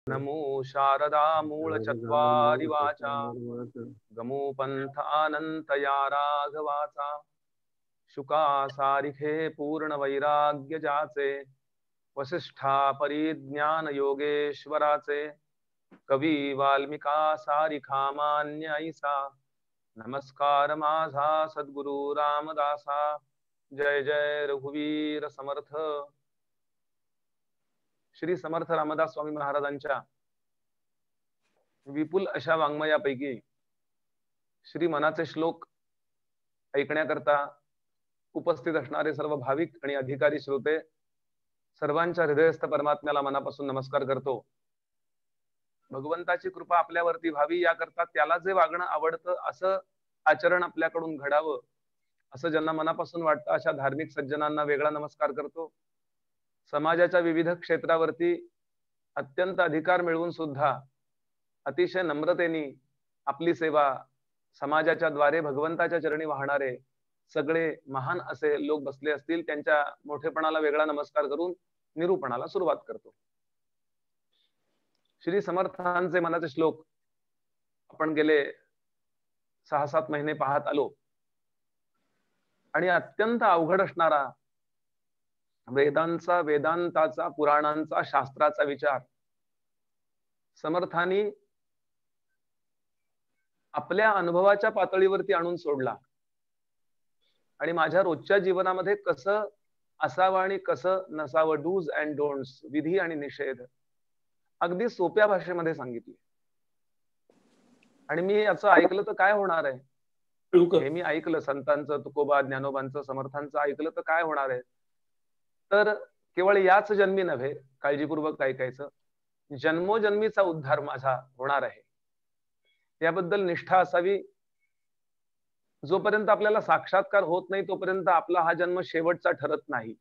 नमो शारदा मूलचत्वारि वाचा गमो पंथानंतया राघवाचा शुका सारिखे पूर्ण वैराग्य जाचे वसिष्ठा परिज्ञान योगेश्वराचे कवी वाल्मिका सारिखा मान्य ऐसा नमस्कार माझा सद्गुरु रामदासा जय जय रघुवीर समर्थ. श्री समर्थ रामदास स्वामी महाराजांच्या विपुल अशा वाङ्मयापैकी श्री मनाचे श्लोक ऐकण्याकरता उपस्थित असणारे सर्व भाविक आणि अधिकारी श्रोते सर्वांच्या हृदयस्थ परमात्म्याला मनापासून नमस्कार करतो. भगवंताची कृपा आपल्यावरती व्हावी याकरता त्याला जे वागणं आवडतं असं आचरण आपल्याकडून घडावं असं ज्यांना मनापासून वाटतं अशा धार्मिक सज्जनांना वेगळा नमस्कार करतो. समाजाच्या विविध क्षेत्रावरती अत्यंत अधिकार मिळवून सुद्धा अतिशय नम्रतेने आपली सेवा समाजाच्या द्वारे भगवंताच्या चरणी वाहणारे सगळे महान असे लोक बसले असतील त्यांच्या मोठेपणाला वेगळा नमस्कार करून निरूपणाला सुरुवात करतो. श्री समर्थांचे मनाचे श्लोक आपण गेले 6-7 महिने पाहत आलो आणि अत्यंत अवघड असणारा वेदांचा वेदांताचा पुराणांचा शास्त्राचा विचार समर्थांनी आपल्या अनुभवाच्या पातळीवरती आणून सोडला आणि माझ्या रोजच्या जीवनामध्ये कसं असावं आणि कसं नसावं डूज अँड डोंट्स विधी आणि निषेध अगदी सोप्या भाषेमध्ये सांगितले. आणि मी याचं ऐकलं तर काय होणार आहे हे मी ऐकलं संतांचं तुकोबा ज्ञानोबांचं समर्थांचं ऐकलं तर काय होणार आहे तर केवळ याच जन्मी नव्हे काळजीपूर्वक ऐकायचं जन्मोजन्मीचा उद्धार माझा होणार आहे याबद्दल निष्ठा असावी. जोपर्यंत आपल्याला साक्षात्कार होत नाही तोपर्यंत आपला हा जन्म शेवटचा ठरत नाही.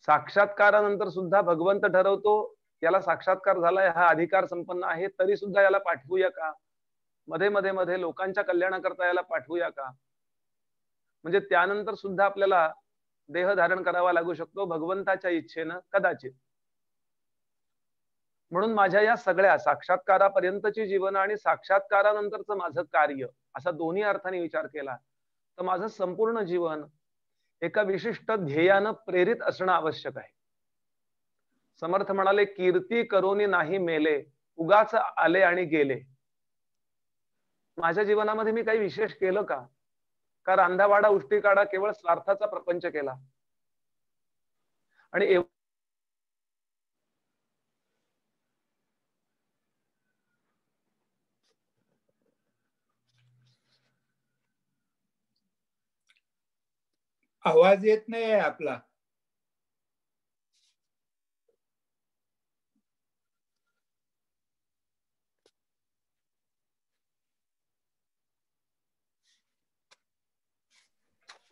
साक्षात्कारानंतर सुद्धा भगवंत ठरवतो याला साक्षात्कार झालाय हा अधिकार संपन्न आहे तरी सुद्धा याला पाठवूया का मध्ये मध्ये मध्ये लोकांच्या कल्याणाकरता याला पाठवूया का म्हणजे त्यानंतर सुद्धा आपल्याला देह धारण करावा लागू शकतो भगवंताच्या इच्छेनं कदाचित. म्हणून माझ्या या सगळ्या साक्षात्कारापर्यंतची जीवन आणि साक्षात्कारानंतरचं माझं कार्य असा दोन्ही अर्थाने विचार केला तर माझं संपूर्ण जीवन एका विशिष्ट ध्येयानं प्रेरित असणं आवश्यक आहे. समर्थ म्हणाले कीर्ती करोनी नाही मेले उगाच आले आणि गेले. माझ्या जीवनामध्ये मी काही विशेष केलं का रांधावाडा उष्टी काढा केवळ स्वार्थाचा प्रपंच केला आणि आवाज येत नाही आपला.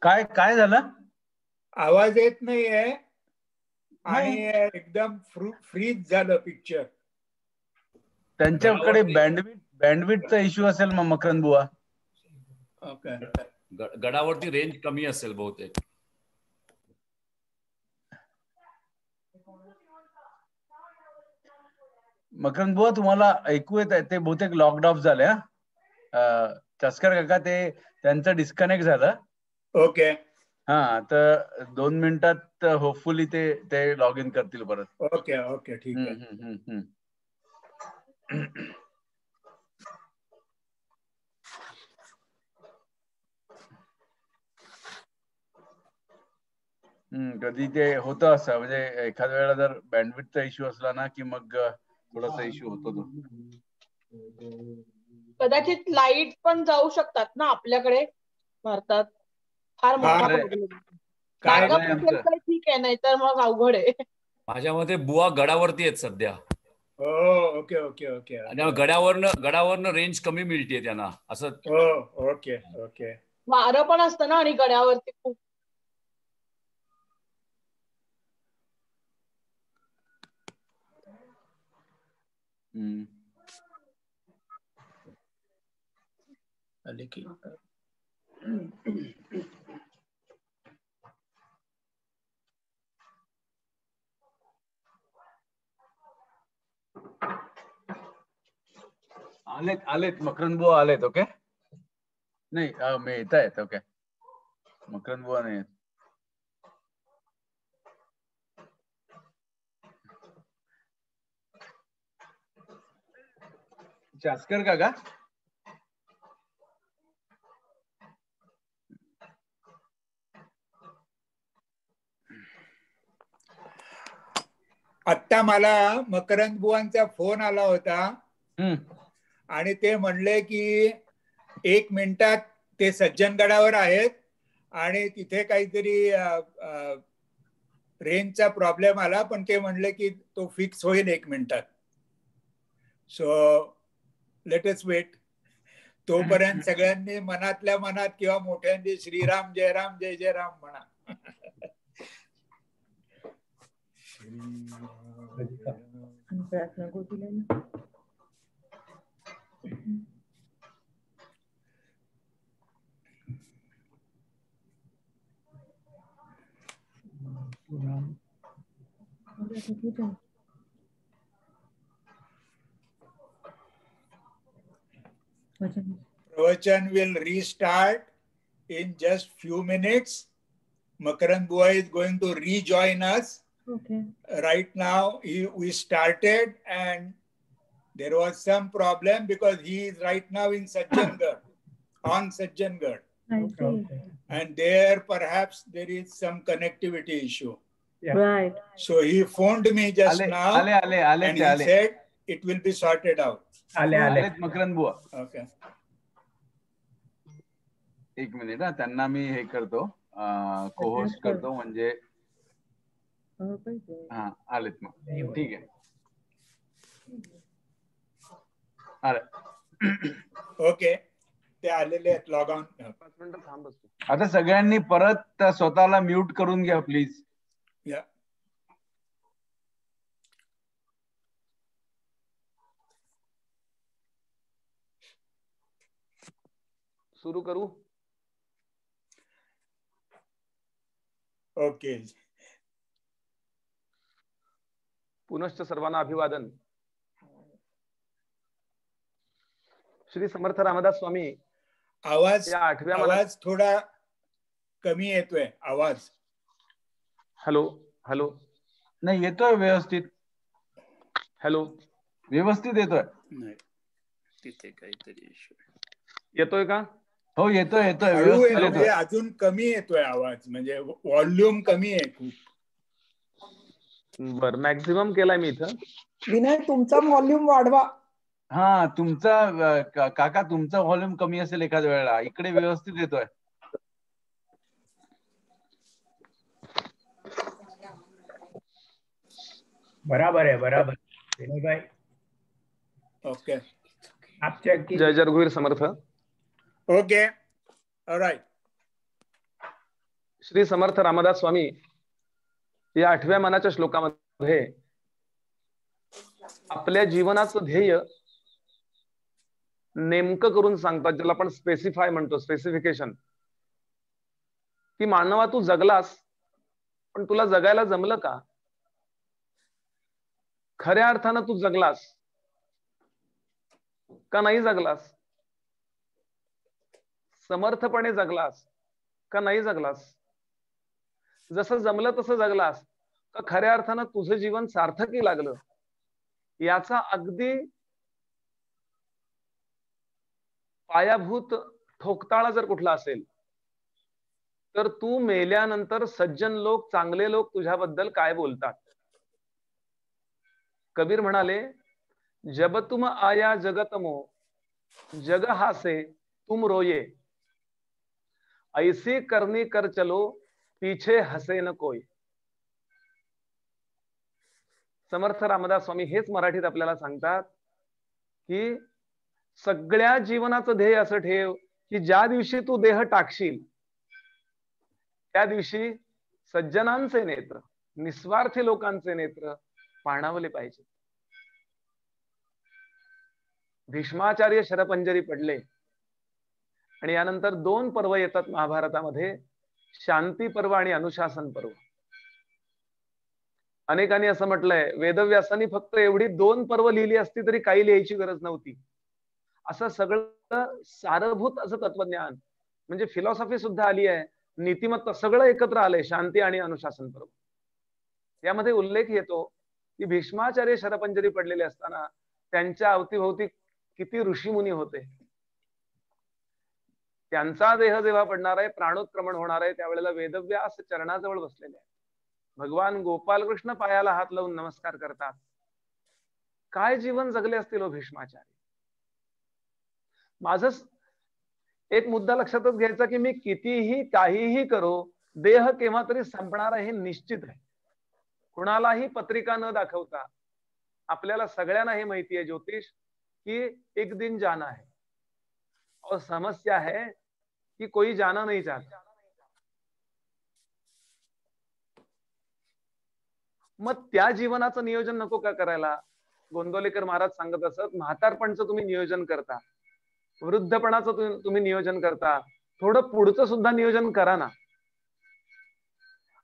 काय काय झालं आवाज येत नाहीये आणि एकदम फ्रीज झालं पिक्चर. त्यांच्याकडे बँडविडचा इश्यू असेल मग मकरंद बुवा. ओके गडावरती रेंज कमी असेल बहुतेक. मकरंद बुवा तुम्हाला ऐकू येत आहे ते बहुतेक लॉकड ऑफ झाले. चस्कर काका ते त्यांचं डिस्कनेक्ट झालं. ओके हा तर 2 मिनिटात होपफुली ते लॉग इन करतील परत. ओके ओके ठीक आहे. कधी ते होतं असं म्हणजे एखाद्या वेळेला जर बँडविडचा इश्यू असला ना की मग थोडासा इश्यू होतो तो. कदाचित लाईट पण जाऊ शकतात ना आपल्याकडे भारतात फार मोठा प्रॉब्लेम. ठीक आहे नाही तर मग अवघड आहे. माझ्या मते बुवा गडावरती आहेत सध्या. Okay okay okay. आणि गडावरनं रेंज कमी मिळते त्यांना असं. Okay okay. वारं पण असतं ना आणि गडावरती खूप. आले की आलेत मकरंद बुवा आलेत. ओके, नाही मी येत आहेत. ओके, मकरंद बुवा नाही. चास्कर काका आत्ता मला मकरंद बुवांचा फोन आला होता आणि ते म्हणले की 1 मिनिटात ते सज्जनगडावर आहेत आणि तिथे काहीतरी रेंजचा प्रॉब्लेम आला, पण ते म्हणले की तो फिक्स होईल 1 मिनिटात. So let us wait. तोपर्यंत सगळ्यांनी मनातल्या मनात किंवा मोठ्यांनी श्रीराम जय राम जय जय राम म्हणा. Pravachan will restart in just few minutes. Makarand Bua is going to rejoin us. Okay. Right now, we started and there was some problem because he is right now in Sajjangarh, on Sajjangarh. I see. And there perhaps there is some connectivity issue. Yeah. Right. So he phoned me just now and he said it will be sorted out. Makarand बुवा. Okay. एक minute, त्यांना मी हे करतो, co-host करतो, म्हणजे हा आलेत मग. ठीक आहे. ओके, ते आलेले आहेत. Log on. आता सगळ्यांनी परत स्वतःला म्यूट करून घ्या प्लीज. या सुरू करू. ओके. पुनश्च सर्वांना अभिवादन. श्री समर्थ रामदास स्वामी. आवाज थोडा कमी येतोय आवाज. Hello hello. नाही येतोय व्यवस्थित. हॅलो. व्यवस्थित येतोय. नाही तिथे काहीतरी इश्यू येतोय का? हो येतोय येतोय व्यवस्थित येतोय. अजून कमी येतोय आवाज, म्हणजे व्हॉल्यूम कमी आहे खूप. बर, मॅक्झिमम केलाय मी इथं. विनय तुमचा व्हॉल्यूम वाढवा. हा तुमचा काका तुमचा व्हॉल्यूम कमी असेल एखाद्या वेळेला. इकडे व्यवस्थित येतोय. बराबर है, बराबर. विनय भाई ओके. आप चेक कीजिए. जय जरगुवीर समर्थ. Okay, alright. श्री समर्थ रामदास स्वामी या 8व्या मनाच्या श्लोकामध्ये आपल्या जीवनाचं ध्येय नेमकं करून सांगतात, ज्याला आपण स्पेसिफाय म्हणतो, स्पेसिफिकेशन. की मानवा तू जगलास, पण तुला जगायला जमलं का? खऱ्या अर्थानं तू जगलास का नाही जगलास? समर्थपणे जगलास का नाही जगलास? जसं जमलं तसं जगलास का खऱ्या अर्थानं तुझं जीवन सार्थकी लागलं? याचा अगदी पायाभूत ठोकताळा जर कुठला असेल तर तू मेल्यानंतर सज्जन लोक, चांगले लोक तुझ्याबद्दल काय बोलतात. कबीर म्हणाले, जब तुम आया जगत मो जग हासे तुम रोये, ऐसी करनी कर चलो पीछे हसे न कोई. समर्थ रामदास स्वामी हेच मराठीत आपल्याला सांगतात की सगळ्या जीवनाचं ध्येय असं ठेव की ज्या दिवशी तू देह टाकशील त्या दिवशी सज्जनांचे नेत्र, निस्वार्थी लोकांचे नेत्र पाणावले पाहिजे. भीष्माचार्य शरपंजरी पडले आणि यानंतर 2 पर्व येतात महाभारतामध्ये, शांती पर्व आणि अनुशासन पर्व. अनेकांनी असं म्हटलंय, वेदव्यासांनी फक्त एवढी 2 पर्व लिहिली असती तरी काही लिहायची गरज नव्हती. असं सगळं सारभूत असं तत्वज्ञान, म्हणजे फिलॉसॉफी सुद्धा आली आहे, नीतिमत्ता सगळं एकत्र आलंय शांती आणि अनुशासन बरोबर. यामध्ये उल्लेख येतो की भीष्माचार्य शरपंजरी पडलेले असताना त्यांच्या अवतीभोवती किती ऋषीमुनी होते. त्यांचा देह जेव्हा पडणार आहे, प्राणोत्क्रमण होणार आहे, त्यावेळेला वेदव्यास चरणाजवळ बसलेले आहेत. भगवान गोपालकृष्ण पायाला हात लावून नमस्कार करतात. काय जीवन जगले असतील हो भीष्माचार्य. माझं एक मुद्दा लक्षातच घ्यायचा की मी कितीही काहीही करो, देह केव्हा तरी संपणार आहे हे निश्चित आहे. कुणालाही पत्रिका न दाखवता आपल्याला सगळ्यांना हे माहिती आहे ज्योतिष कि एक दिन जाना है और समस्या है कि कोई जाना नहीं चाहता. मग त्या जीवनाचं नियोजन नको का करायला. गोंदवलेकर महाराज सांगत असत, म्हातारपणचं तुम्ही नियोजन करता, वृद्धपणाचं तुम्ही नियोजन करता, थोडं पुढचं सुद्धा नियोजन करा ना.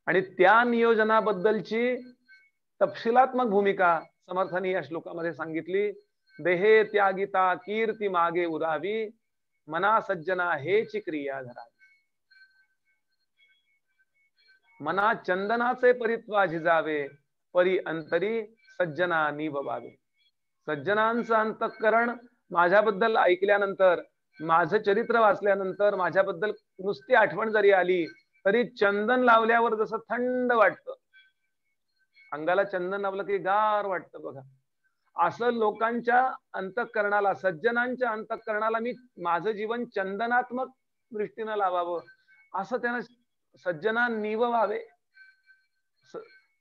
आणि त्या नियोजनाबद्दलची तपशिलात्मक भूमिका समर्थांनी या श्लोकामध्ये सांगितली. देहे त्यागिता कीर्ती मागे उरावी, मना सज्जना हेची क्रिया धरावी. मना चंदनाचे परित्वा झिजावे, परी अंतरी सज्जना निववावे. सज्जनांचं अंतःकरण माझ्याबद्दल ऐकल्यानंतर, माझं चरित्र वाचल्यानंतर, माझ्याबद्दल नुसती आठवण जरी आली तरी चंदन लावल्यावर जसं थंड वाटतं, अंगाला चंदन लावलं की गार वाटतं बघा, असं लोकांच्या अंतःकरणाला, सज्जनांच्या अंतःकरणाला मी माझं जीवन चंदनात्मक दृष्टीनं लावावं, असं त्यांना सज्जना निववावे.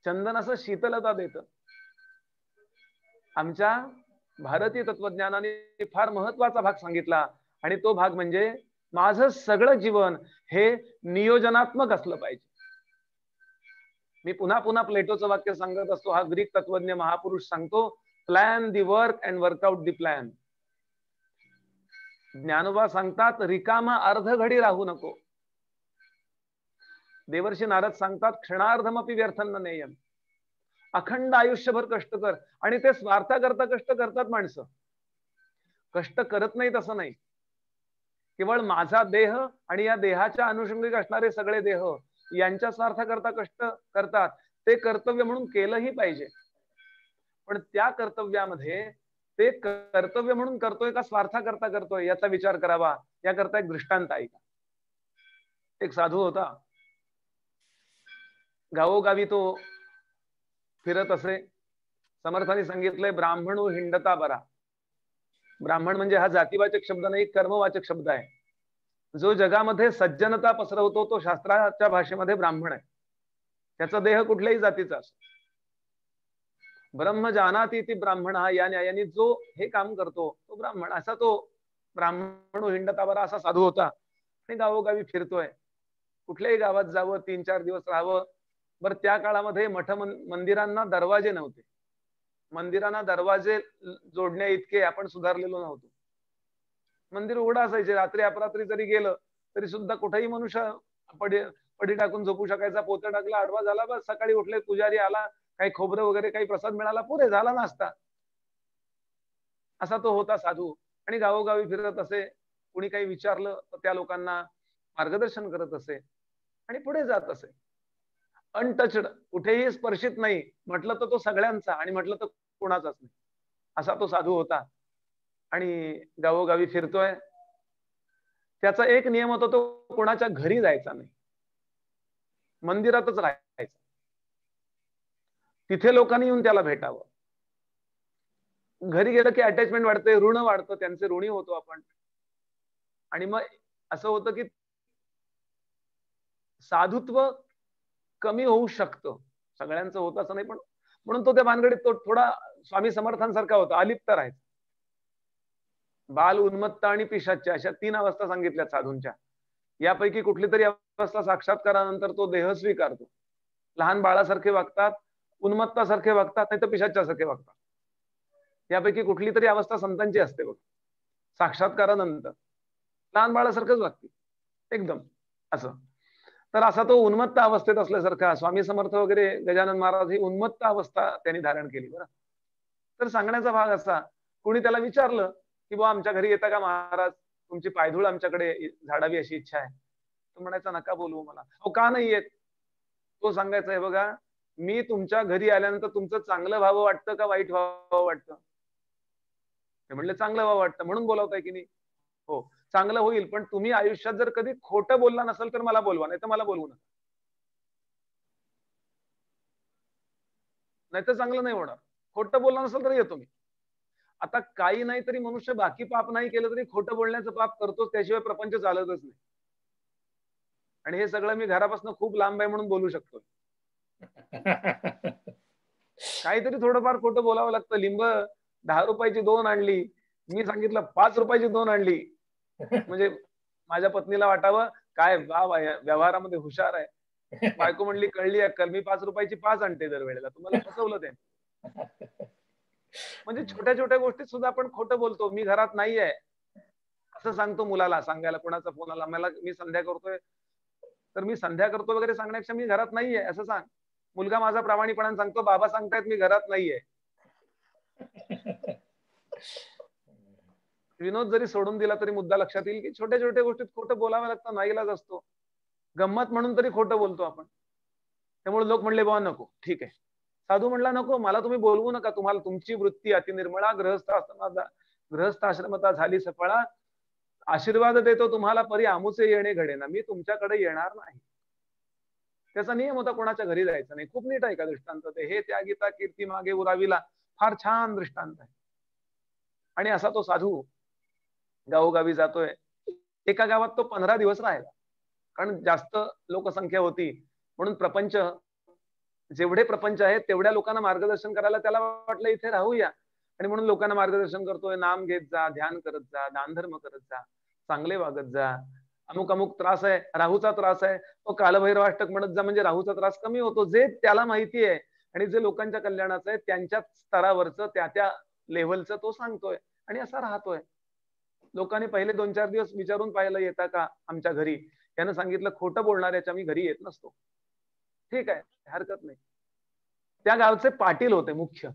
चंदन असं शीतलता देतं. आमच्या भारतीय तत्वज्ञानाने फार महत्वाचा भाग सांगितला, आणि तो भाग म्हणजे माझं सगळं जीवन हे नियोजनात्मक असलं पाहिजे. मी पुन्हा पुन्हा प्लेटोचं वाक्य सांगत असतो, हा ग्रीक तत्वज्ञ महापुरुष सांगतो, plan the work and workout the plan. Dnyanoba सांगतात, रिकामा अर्ध घडी राहू नको. देवर्षी नारद सांगतात, क्षणार्धमपि व्यर्थन न नेयम. अखंड आयुष्यभर कष्ट कर. आणि ते स्वार्थाकरता कष्ट करतात माणसं, कष्ट करत नाहीत असं नाही. केवळ माझा देह आणि या देहाच्या अनुषंगिक असणारे सगळे देह यांच्या स्वार्थाकरता कष्ट करतात. ते कर्तव्य म्हणून केलंही पाहिजे, पण त्या कर्तव्यामध्ये ते कर्तव्य म्हणून करतोय का स्वार्थाकरता करतोय याचा विचार करावा. याकरता एक दृष्टांत ऐका. एक साधू होता, गावोगावी तो फिरत असे. समर्थांनी सांगितलंय, ब्राह्मणो हिंडता बरा. ब्राह्मण म्हणजे हा जातीवाचक शब्द नाही, कर्मवाचक शब्द आहे. जो जगामध्ये सज्जनता पसरवतो तो शास्त्राच्या भाषेमध्ये ब्राह्मण आहे. त्याचा देह कुठल्याही जातीचा असो. ब्रह्म जानाति ती ब्राह्मण, हा या न्यायाने जो हे काम करतो तो ब्राह्मण. असा तो ब्राह्मणो हिंडता बरा असा साधू होता. आणि गावोगावी फिरतोय, कुठल्याही गावात जावं, 3-4 दिवस राहावं. बरं, त्या काळामध्ये मठ मंदिरांना दरवाजे नव्हते. मंदिरांना दरवाजे जोडण्या इतके आपण सुधारलेलो नव्हतो. मंदिर उघडं असायचे. रात्री अपरात्री जरी गेलं तरी सुद्धा कुठेही मनुष्य पडी टाकून झोपू शकायचा. पोतं टाकला, आडवा झाला, बस सकाळी उठले, पुजारी आला, काही खोबरं वगैरे काही प्रसाद मिळाला, पुरे झाला नाश्ता. असा तो होता साधू. आणि गावोगावी फिरत असे. कुणी काही विचारलं तर त्या लोकांना मार्गदर्शन करत असे आणि पुढे जात असे. अनटचड, कुठेही स्पर्शित नाही. म्हटलं तर तो सगळ्यांचा आणि म्हटलं तर कोणाचाच नाही, असा तो साधू होता. आणि गावोगावी फिरतोय. त्याचा एक नियम होता, तो कोणाच्या घरी जायचा नाही, मंदिरातच राहायचा. तिथे लोकांनी येऊन त्याला भेटावं. घरी गेलं की अटॅचमेंट वाढते, ऋण वाढतं, त्यांचे ऋणी होतो आपण. आणि मग असं होतं की साधुत्व कमी होऊ शकतं. सगळ्यांचं होत असं नाही, पण म्हणून तो त्या भानगडीत तो थोडा स्वामी समर्थांसारखा होता, अलिप्त राहायचा. बाल, उन्मत्त आणि पिशाच्य अशा 3 अवस्था सांगितल्या साधूंच्या. यापैकी कुठली तरी अवस्था साक्षात्कारानंतर तो देह स्वीकारतो. लहान बाळासारखे वागतात, उन्मत्तासारखे वागतात, नाही तर पिशाच्यासारखे वागतात. यापैकी कुठली तरी अवस्था संतांची असते बघ. साक्षात्कारानंतर लहान बाळासारखंच वागते एकदम असं. तर असा तो उन्मत्त अवस्थेत असल्यासारखा स्वामी समर्थ वगैरे गजानन महाराज ही उन्मत्त अवस्था त्यांनी धारण केली. बरं, तर सांगण्याचा भाग असा, कोणी त्याला विचारलं की बुवा आमच्या घरी येता का महाराज, तुमची पायधूळ आमच्याकडे झाडावी अशी इच्छा आहे. तो म्हणायचा नका बोलवू मला. अहो का नाही येत? तो सांगायचा हे बघा, मी तुमच्या घरी आल्यानंतर तुमचं चांगलं व्हावं वाटतं का वाईट व्हावं वाटतं? ते म्हणले चांगलं व्हावं वाटतं म्हणून बोलवताय की नाही. हो चांगलं होईल, पण तुम्ही आयुष्यात जर कधी खोटं बोलला नसेल तर मला बोलवा, नाही तर मला बोलवू नका. नाही तर चांगलं नाही होणार. खोटं बोलला नसेल तर येतो मी. आता काही नाही तरी मनुष्य बाकी पाप नाही केलं तरी खोटं बोलण्याचं पाप करतोच, त्याशिवाय प्रपंच चालतच नाही. आणि हे सगळं मी घरापासून खूप लांब आहे म्हणून बोलू शकतो. काहीतरी थोडंफार खोटं बोलावं लागतं. लिंब 10 रुपयाची 2 आणली, मी सांगितलं 5 रुपयाची 2 आणली, म्हणजे माझ्या पत्नीला वाटावं काय व्यवहारामध्ये हुशार आहे. बायको म्हणली कळली अक्कल, मी 5 रुपयाची 5 आणते दरवेळेला, तुम्हाला फसवलं ते. म्हणजे छोट्या छोट्या गोष्टीत सुद्धा आपण खोटं बोलतो. मी घरात नाहीये असं सांगतो मुलाला, सांगायला कोणाचा फोन आला मी संध्या करतोय, तर मी संध्या करतो वगैरे सांगण्यापेक्षा मी घरात नाहीये असं सांग. मुलगा माझा प्रामाणिकपणाने सांगतो बाबा सांगतायत मी घरात नाहीये. विनोद जरी सोडून दिला तरी मुद्दा लक्षात येईल की छोट्या छोट्या गोष्टीत खोटं बोलावं लागतं, नाईलाज असतो. गंमत म्हणून तरी खोटं बोलतो आपण. त्यामुळे लोक म्हणले बाबा नको, ठीक आहे. साधू म्हणला नको, मला तुम्ही बोलवू नका, तुम्हाला तुमची वृत्ती अतिनिर्मळा, गृहस्थ आश्रमता झाली सफळा, आशीर्वाद देतो तुम्हाला परी आमुचे येणे घडेना, मी तुमच्याकडे येणार नाही. त्याचा नियम होता कोणाच्या घरी जायचं नाही. खूप नीट आहे का दृष्टांत ते. हे त्यागिता कीर्ती मागे उरावीला फार छान दृष्टांत आहे. आणि असा तो साधू गावोगावी जातोय. एका गावात तो 15 दिवस राहिला, कारण जास्त लोकसंख्या होती म्हणून प्रपंच, जेवढे प्रपंच आहेत तेवढ्या लोकांना मार्गदर्शन करायला त्याला वाटलं इथे राहूया. आणि म्हणून लोकांना मार्गदर्शन करतोय, नाम घेत जा, ध्यान करत जा, दानधर्म करत जा, चांगले वागत जा, अमुक अमुक त्रास आहे, राहूचा त्रास आहे, तो कालभैरवाष्टक म्हणत जा, म्हणजे राहूचा त्रास कमी होतो. जे त्याला माहिती आहे आणि जे लोकांच्या कल्याणाचं आहे त्यांच्या स्तरावरचं त्या त्या लेव्हलचं तो सांगतोय आणि असा राहतोय. लोकांनी पहिले 2-4 दिवस विचारून पाहिलं येता का आमच्या घरी. त्यानं सांगितलं खोटं बोलणाऱ्याच्या मी घरी येत नसतो. ठीक आहे, हरकत नाही. त्या गावचे पाटील होते मुख्य.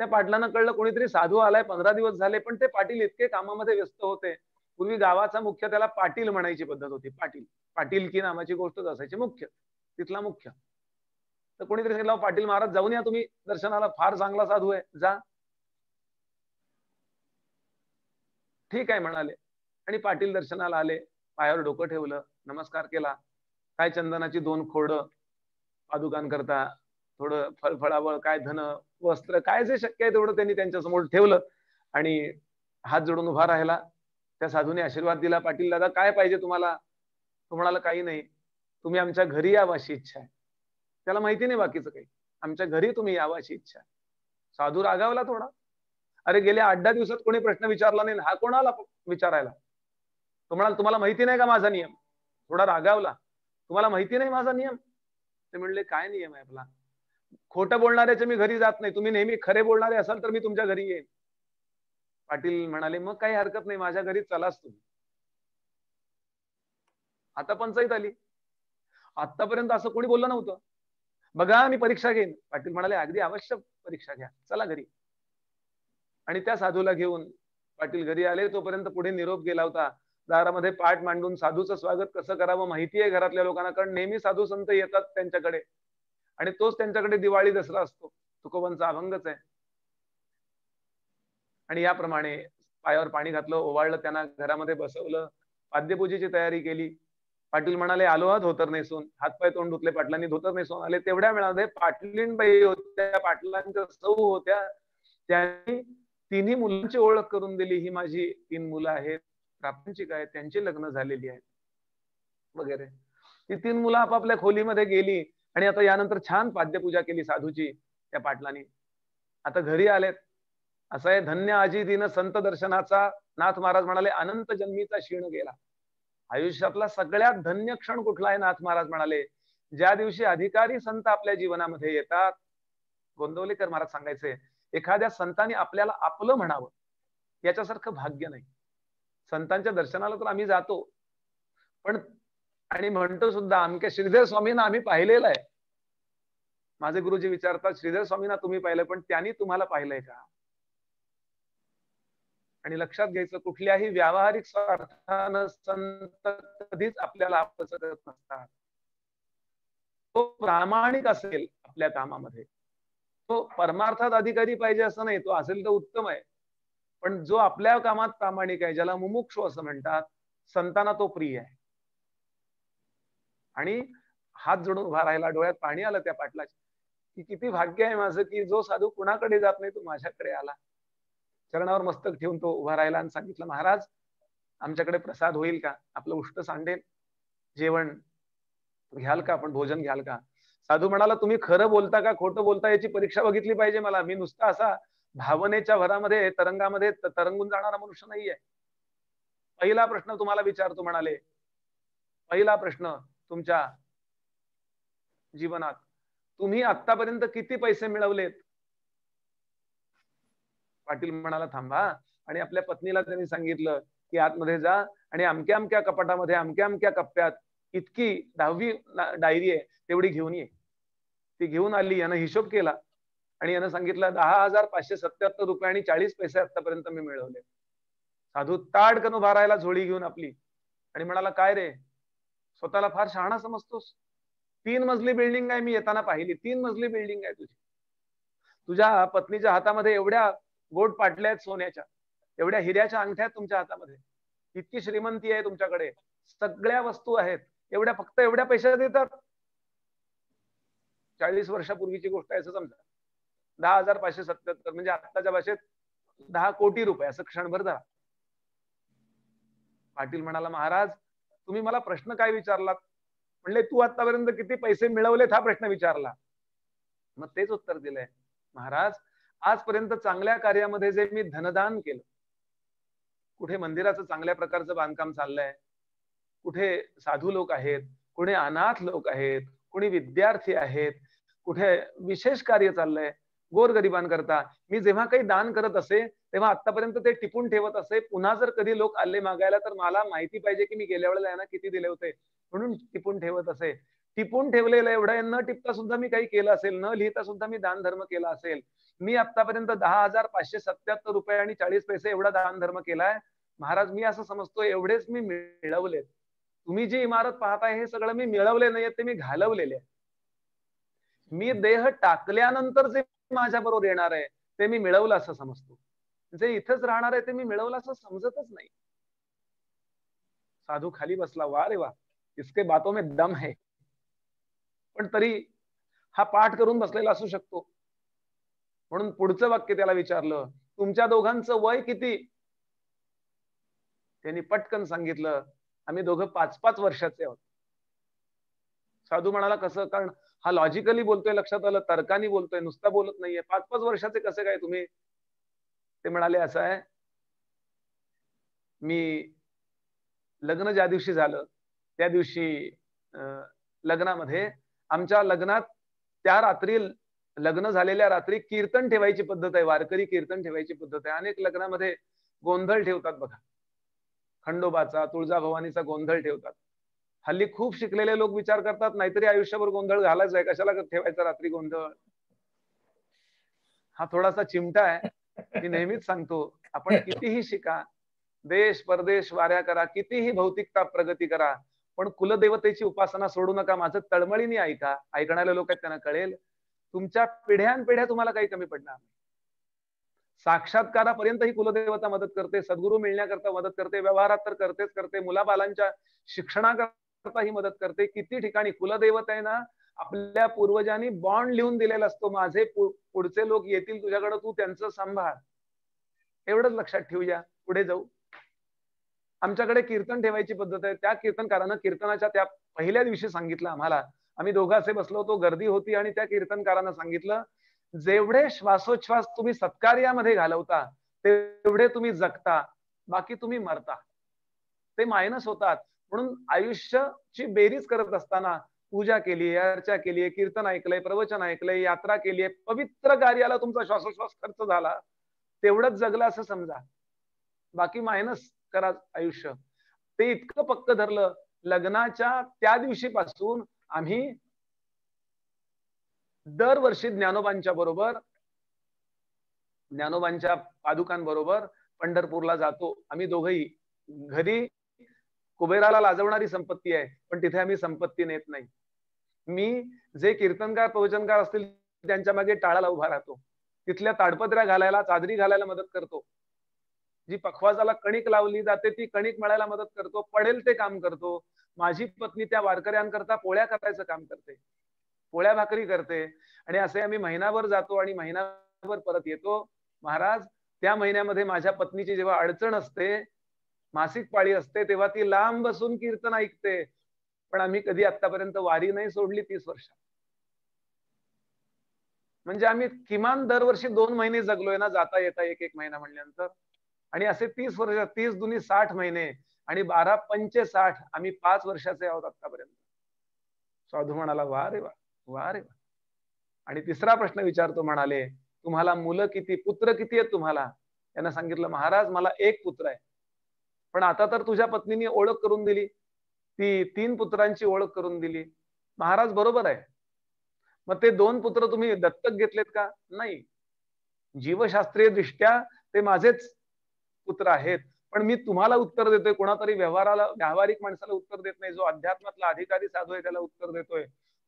त्या पाटलांना कळलं कोणीतरी साधू आलाय, 15 दिवस झाले, पण ते पाटील इतके कामामध्ये व्यस्त होते. पूर्वी गावाचा मुख्य त्याला पाटील म्हणायची पद्धत होती. पाटीलकी नावाची गोष्टच असायची, मुख्य तिथला मुख्य. तर कोणीतरी सांगितलं पाटील महाराज जाऊन या तुम्ही दर्शनाला, फार चांगला साधू आहे, जा. ठीक आहे म्हणाले आणि पाटील दर्शनाला आले. पायावर डोकं ठेवलं, नमस्कार केला. काय चंदनाची 2 खोडं पादुकांकरता, थोडं फळफळावळ, काय धन वस्त्र, काय जे शक्य आहे तेवढं त्यांनी त्यांच्या समोर ठेवलं आणि हात जोडून उभा राहिला. त्या साधूने आशीर्वाद दिला. पाटील दादा काय पाहिजे तुम्हाला? तो म्हणाला काही नाही, तुम्ही आमच्या घरी यावं अशी इच्छा आहे. त्याला माहिती नाही बाकीचं काही. आमच्या घरी तुम्ही यावं अशी इच्छा आहे. साधू रागावला थोडा. अरे गेल्या 8-10 दिवसात कोणी प्रश्न विचारला नाही, हा कोणाला विचारायला? तो म्हणाला तुम्हाला माहिती नाही का माझा नियम? थोडा रागावला. तुम्हाला माहिती नाही माझा नियम? ते म्हणले काय नियम आहे आपला? खोटं बोलणाऱ्याच्या मी घरी जात नाही, तुम्ही नेहमी खरे बोलणारे असाल तर मी तुमच्या घरी येईन. पाटील म्हणाले मग काही हरकत नाही, माझ्या घरी चलाच तुम्ही. आता पंचायत आली. आतापर्यंत असं कोणी बोललं नव्हतं. बघा मी परीक्षा घेईन. पाटील म्हणाले अगदी आवश्यक परीक्षा घ्या, चला घरी. आणि त्या साधूला घेऊन पाटील घरी आले. तोपर्यंत पुढे निरोप गेला होता. दारामध्ये पाठ मांडून साधूचं स्वागत कसं करावं माहिती आहे घरातल्या लोकांना, कारण नेहमी साधू संत येतात त्यांच्याकडे आणि तोच त्यांच्याकडे दिवाळी दसरा असतो. तुकोबांचा अभंगच आहे. आणि याप्रमाणे पायावर पाणी घातलं, ओवाळलं, त्यांना घरामध्ये बसवलं, पाद्यपूजेची तयारी केली. पाटील म्हणाले आलो हा धोतर नेसून. हातपाय तोंड धुतले, पाटलांनी धोतर नेसून आले. तेवढ्या वेळामध्ये पाटलीणबाई होत्या, पाटलांच्या सौ होत्या. त्यांनी तिन्ही मुलांची ओळख करून दिली. ही माझी 3 मुलं आहेत, प्रापंचिक आहेत, त्यांची लग्न झालेली आहेत वगैरे. ती 3 मुलं आपापल्या खोलीमध्ये गेली आणि आता यानंतर छान पाद्यपूजा केली साधूची त्या पाटलांनी. आता घरी आलेत. असं आहे धन्य आजी दिन संत दर्शनाचा. नाथ महाराज म्हणाले अनंत जन्मीचा क्षीण गेला. आयुष्यातला सगळ्यात धन्य क्षण कुठला आहे? नाथ महाराज म्हणाले ज्या दिवशी अधिकारी संत आपल्या जीवनामध्ये येतात. गोंदवलेकर महाराज सांगायचे एखाद्या संतांनी आपल्याला आपलं म्हणावं याच्यासारखं भाग्य नाही. संतांच्या दर्शनाला तर आम्ही जातो, पण आणि म्हणतो सुद्धा अमक्या श्रीधर स्वामींना आम्ही पाहिलेलं आहे. माझे गुरुजी विचारतात श्रीधर स्वामींना तुम्ही पाहिलंय, पण त्यांनी तुम्हाला पाहिलंय का? आणि लक्षात घ्यायचं, कुठल्याही व्यावहारिक स्वार्थानं संत कधीच आपल्याला आपलं करत नसतात. तो प्रामाणिक असेल आपल्या कामामध्ये, तो परमार्थात अधिकारी पाहिजे असं नाही, तो असेल तर उत्तम आहे, पण जो आपल्या कामात प्रामाणिक आहे, ज्याला मुमुक्षु असं म्हणतात, संतांना तो प्रिय आहे. आणि हात जोडून उभा राहिला, डोळ्यात पाणी आलं त्या पाटलाच्या, की किती भाग्य आहे माझं की जो साधू कुणाकडे जात नाही तो माझ्याकडे आला. चरणावर मस्तक ठेवून तो उभा राहिला आणि सांगितलं, महाराज आमच्याकडे प्रसाद होईल का? आपलं उष्ट सांडेल, जेवण घ्याल का? आपण भोजन घ्याल का? साधू म्हणाला, तुम्ही खरं बोलता का खोटं बोलता याची परीक्षा बघितली पाहिजे मला. मी नुसता असा भावनेच्या भरामध्ये तरंगामध्ये तरंगून जाणारा मनुष्य नाहीये. पहिला प्रश्न तुम्हाला विचारतो म्हणाले, पहिला प्रश्न तुमच्या जीवनात, तुम्ही आतापर्यंत किती पैसे मिळवलेत? पाटील म्हणाला, थांबा. आणि आपल्या पत्नीला त्यांनी सांगितलं की आतमध्ये जा आणि अमक्या अमक्या कपाटामध्ये अमक्या अमक्या कप्प्यात इतकी 10वी डायरी आहे तेवढी घेऊन ये. ती घेऊन आली, यानं हिशोब केला आणि यानं सांगितलं 10,577 रुपये आणि 40 पैसे आतापर्यंत मी मिळवले. साधू ताडकन उभा राहिला झोळी घेऊन आपली आणि म्हणाला, काय रे, स्वतःला फार शहाणा समजतोस? 3 मजली बिल्डिंग आहे, मी येताना पाहिली, 3 मजली बिल्डिंग आहे तुझी. तुझ्या पत्नीच्या हातामध्ये एवढ्या गोड पाटल्या आहेत सोन्याच्या, एवढ्या हिऱ्याच्या अंगठ्या आहेत तुमच्या हातामध्ये, इतकी श्रीमंती आहे तुमच्याकडे, सगळ्या वस्तू आहेत, एवढ्या फक्त एवढ्या पैशात येतात? 40 वर्षापूर्वीची गोष्ट आहे असं समजा. 10,577 म्हणजे आत्ताच्या भाषेत 10 कोटी रुपये, असं क्षणभर धरा. पाटील म्हणाला, महाराज तुम्ही मला प्रश्न काय विचारलात? म्हणले, तू आतापर्यंत किती पैसे मिळवलेत हा प्रश्न विचारला. मग तेच उत्तर दिलंय, महाराज आजपर्यंत चांगल्या कार्यामध्ये जे मी धनदान केलं, कुठे मंदिराचं चांगल्या प्रकारचं बांधकाम चाललंय, कुठे साधू लोक आहेत, कुठे अनाथ लोक आहेत, कुणी विद्यार्थी आहेत, कुठे विशेष कार्य चाललंय गोरगरिबांकरता, मी जेव्हा काही दान करत असे तेव्हा आतापर्यंत ते टिपून ठेवत असे. पुन्हा जर कधी लोक आले मागायला तर मला माहिती पाहिजे की मी गेल्या वेळेला यांना किती दिले होते, म्हणून टिपून ठेवत असे. टिपून ठेवलेलं एवढं न टिपता सुद्धा मी काही केलं असेल, न लिहिता सुद्धा मी दान धर्म केला असेल. मी आतापर्यंत 10,577 रुपये आणि 40 पैसे एवढा दान धर्म केलाय. महाराज मी असं समजतो एवढेच मी मिळवलेत. तुम्ही जी इमारत पाहताय हे सगळं मी मिळवले नाहीये, ते मी घालवलेले आहे. मी देह टाकल्यानंतर जे माझ्या बरोबर येणार आहे ते मी मिळवलं असं समजतो, जे इथंच राहणार आहे ते मी मिळवलं असं समजतच नाही. साधू खाली बसला, वा रे वा, इसके बातों में दम है. पण तरी हा पाठ करून बसलेला असू शकतो. म्हणून पुढचं वाक्य त्याला विचारलं, तुमच्या दोघांचं वय किती? त्यांनी पटकन सांगितलं, आम्ही दोघं 5-5 वर्षाचे आहोत. साधू म्हणाला, कसं? कारण हा लॉजिकली बोलतोय, लक्षात आलं, तर्कानी बोलतोय, नुसता बोलत नाहीये. 5-5 वर्षाचे कसे काय तुम्ही? ते म्हणाले, असं आहे, मी लग्न ज्या दिवशी झालं त्या दिवशी लग्नामध्ये, आमच्या लग्नात त्या रात्री, लग्न झालेल्या रात्री कीर्तन ठेवायची पद्धत आहे, वारकरी कीर्तन ठेवायची पद्धत आहे. अनेक लग्नामध्ये गोंधळ ठेवतात बघा, खंडोबाचा, तुळजाभवानीचा गोंधळ ठेवतात. हल्ली खूप शिकलेले लोक विचार करतात, नाहीतरी आयुष्यभर गोंधळ घालायचा आहे, कशाला ठेवायचा रात्री गोंधळ. हा थोडासा चिमटा आहे. मी नेहमीच सांगतो, आपण कितीही शिका, देश परदेश वाऱ्या करा, कितीही भौतिकता प्रगती करा, पण कुलदेवतेची उपासना सोडू नका. माझं तळमळीने ऐका, ऐकणारे लोक आहेत त्यांना कळेल. तुमच्या पिढ्यानपिढ्या तुम्हाला काही कमी पडणार नाही. साक्षात्कारापर्यंत ही कुलदेवता मदत करते, सद्गुरू मिळण्याकरता मदत करते, व्यवहारात तर करतेच करते, मुलाबालांच्या शिक्षणाकरता ही मदत करते. किती ठिकाणी कुलदेवता आहे ना, आपल्या पूर्वजांनी बॉन्ड लिहून दिलेला असतो, माझे पुढचे लोक येतील तुझ्याकडे, तू त्यांचं सांभाळ. एवढंच लक्षात ठेवूया, पुढे जाऊ. आमच्याकडे कीर्तन ठेवायची पद्धत आहे. त्या कीर्तनकारानं कीर्तनाच्या त्या पहिल्या दिवशी सांगितलं आम्हाला, आम्ही दोघांचे बसलो होतो, गर्दी होती, आणि त्या कीर्तनकारानं सांगितलं, जेवढे श्वासोच्छ्वास तुम्ही सत्कार्यामध्ये घालवता तेवढे तुम्ही जगता, बाकी तुम्ही मरता, ते मायनस होतात. म्हणून आयुष्याची बेरीज करत असताना पूजा केली, अर्चा केली, कीर्तन ऐकलंय, प्रवचन ऐकलंय, यात्रा केली, पवित्र कार्याला तुमचा श्वासोच्छ्वास खर्च झाला, तेवढंच जगला असं समजा, बाकी मायनस करा आयुष्य. ते इतकं पक्क धरलं. लग्नाच्या त्या दिवशीपासून आम्ही दरवर्षी ज्ञानोबांच्या पादुकांबरोबर पंढरपूरला जातो आम्ही दोघंही. घरी कुबेराला लाजवणारी संपत्ती आहे, पण तिथे आम्ही संपत्ती नेत नाही. मी जे कीर्तनकार प्रवचनकार असतील त्यांच्या मागे टाळाला उभा राहतो, तिथल्या ताडपत्र्या घालायला, चादरी घालायला मदत करतो, जी पखवाजाला कणिक लावली जाते ती कणिक मळायला मदत करतो, पडेल ते काम करतो. माझी पत्नी त्या वारकऱ्यांकरता पोळ्या करायचं काम करते, पोळ्या भाकरी करते. आणि असे आम्ही महिनाभर जातो आणि महिनाभर परत येतो. महाराज, त्या महिन्यामध्ये माझ्या पत्नीची जेव्हा अडचण असते, मासिक पाळी असते, तेव्हा ती लांब बसून कीर्तन ऐकते. पण आम्ही कधी आतापर्यंत वारी नाही सोडली 30 वर्षात. म्हणजे आम्ही किमान दरवर्षी 2 महिने जगलोय ना, जाता येता एक महिना म्हणल्यानंतर. आणि असे 30 वर्ष, 30 दुनी 60 महिने आणि 12 पंचे 60, आम्ही 5 वर्षाचे आहोत आतापर्यंत. साधू म्हणाला, वा रे वा, वा रे वा. आणि तिसरा प्रश्न विचारतो, म्हणाले तुम्हाला मुलं किती, पुत्र किती आहेत तुम्हाला? त्यांना सांगितलं, महाराज मला 1 पुत्र आहे. पण आता तर तुझ्या पत्नीने ओळख करून दिली, ती 3 पुत्रांची ओळख करून दिली. महाराज बरोबर आहे, मग ते 2 पुत्र तुम्ही दत्तक घेतलेत का? नाही, जीवशास्त्रीय दृष्ट्या ते माझेच पुत्र आहेत. पण मी तुम्हाला उत्तर देतोय, कोणातरी व्यावहारिक माणसाला उत्तर देत नाही. जो अध्यात्मातला अधिकारी साधू आहे त्याला उत्तर देतोय.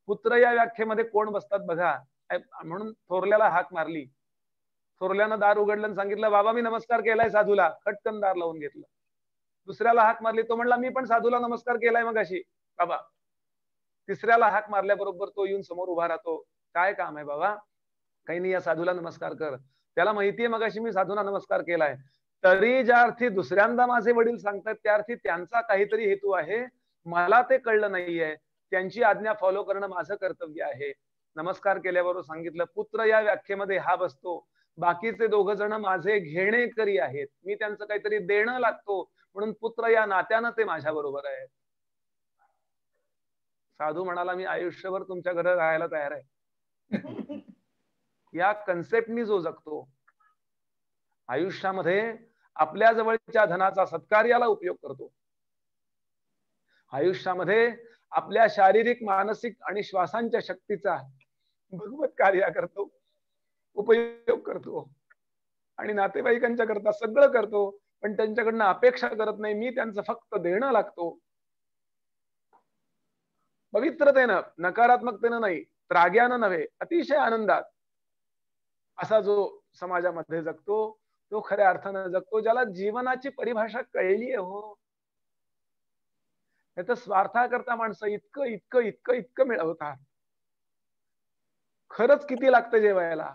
पुत्र या व्याख्येमध्ये कोण बसतात बघा. म्हणून थोरल्याला हाक मारली. थोरल्यानं दार उघडलं आणि सांगितलं, बाबा मी नमस्कार केलाय साधूला. खटकन दार लावून घेतलं. दुसऱ्याला हाक मारली, तो म्हणला मी पण साधूला नमस्कार केलाय मगाशी बाबा. तिसऱ्याला हाक मारल्याबरोबर तो येऊन समोर उभा राहतो. काय काम आहे बाबा? काही नाही, या साधूला नमस्कार कर. त्याला माहितीये मगाशी मी साधूला नमस्कार केलाय. तरी ज्या अर्थी दुसऱ्यांदा माझे वडील सांगतात त्या अर्थी त्यांचा काहीतरी हेतू आहे, मला ते कळलं नाहीये. त्यांची आज्ञा फॉलो करणं माझं कर्तव्य आहे. नमस्कार केल्याबरोबर सांगितलं, पुत्र या व्याख्येमध्ये हा बसतो. बाकीचे 2 जण माझे घेणेकरी आहेत, मी त्यांचं काहीतरी देणं लागतो, म्हणून पुत्र या नात्यानं ते माझ्या बरोबर आहे. साधू म्हणाला, मी आयुष्यभर तुमच्या घरात राहायला तयार आहे. या कन्सेप्टनी जो जगतो, आयुष्यामध्ये आपल्या जवळच्या धनाचा सत्कार्याला उपयोग करतो, आयुष्यामध्ये आपल्या शारीरिक, मानसिक आणि श्वासांच्या शक्तीचा भगवत कार्य करतो, उपयोग करतो, आणि नातेवाईकांच्या करता सगळं करतो, पण त्यांच्याकडनं अपेक्षा करत नाही. मी त्यांचं फक्त देणं लागतो. पवित्रतेनं, नकारात्मकतेनं नाही, त्राग्यानं नव्हे, अतिशय आनंदात असा जो समाजामध्ये जगतो तो खऱ्या अर्थानं जगतो, ज्याला जीवनाची परिभाषा कळली आहे. हो, तर स्वार्थाकरता माणसं इतकं इतकं इतकं इतकं मिळवतात. खरंच किती लागतं जेवायला?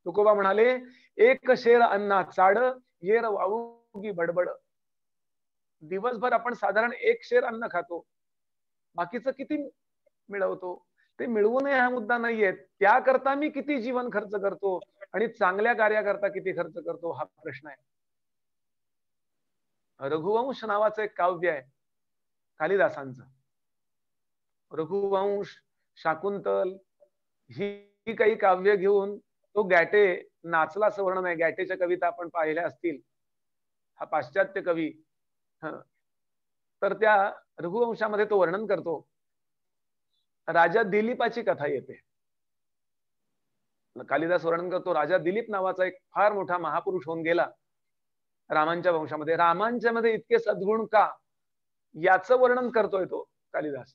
तुकोबा म्हणाले, 1 शेर अन्ना चाड येर वावुगी बडबड. दिवसभर आपण साधारण 1 शेर अन्न खातो, बाकीचं किती मिळवतो? ते मिळवू नये हा मुद्दा नाहीये, त्याकरता मी किती जीवन खर्च करतो आणि चांगल्या कार्याकरता किती खर्च करतो हा प्रश्न आहे. रघुवंश नावाचं एक काव्य आहे कालिदासांचं. रघुवंश, शाकुंतल ही काही काव्य घेऊन तो गॅटे नाचला असं वर्णन आहे. गॅटेच्या कविता आपण पाहिल्या असतील, हा पाश्चात्य कवी. तर त्या रघुवंशामध्ये तो वर्णन करतो. राजा दिलीपाची कथा येते. कालिदास वर्णन करतो, राजा दिलीप नावाचा एक फार मोठा महापुरुष होऊन गेला रामांच्या वंशामध्ये. रामांच्या मध्ये इतके सद्गुण का, याचं वर्णन करतोय तो कालिदास.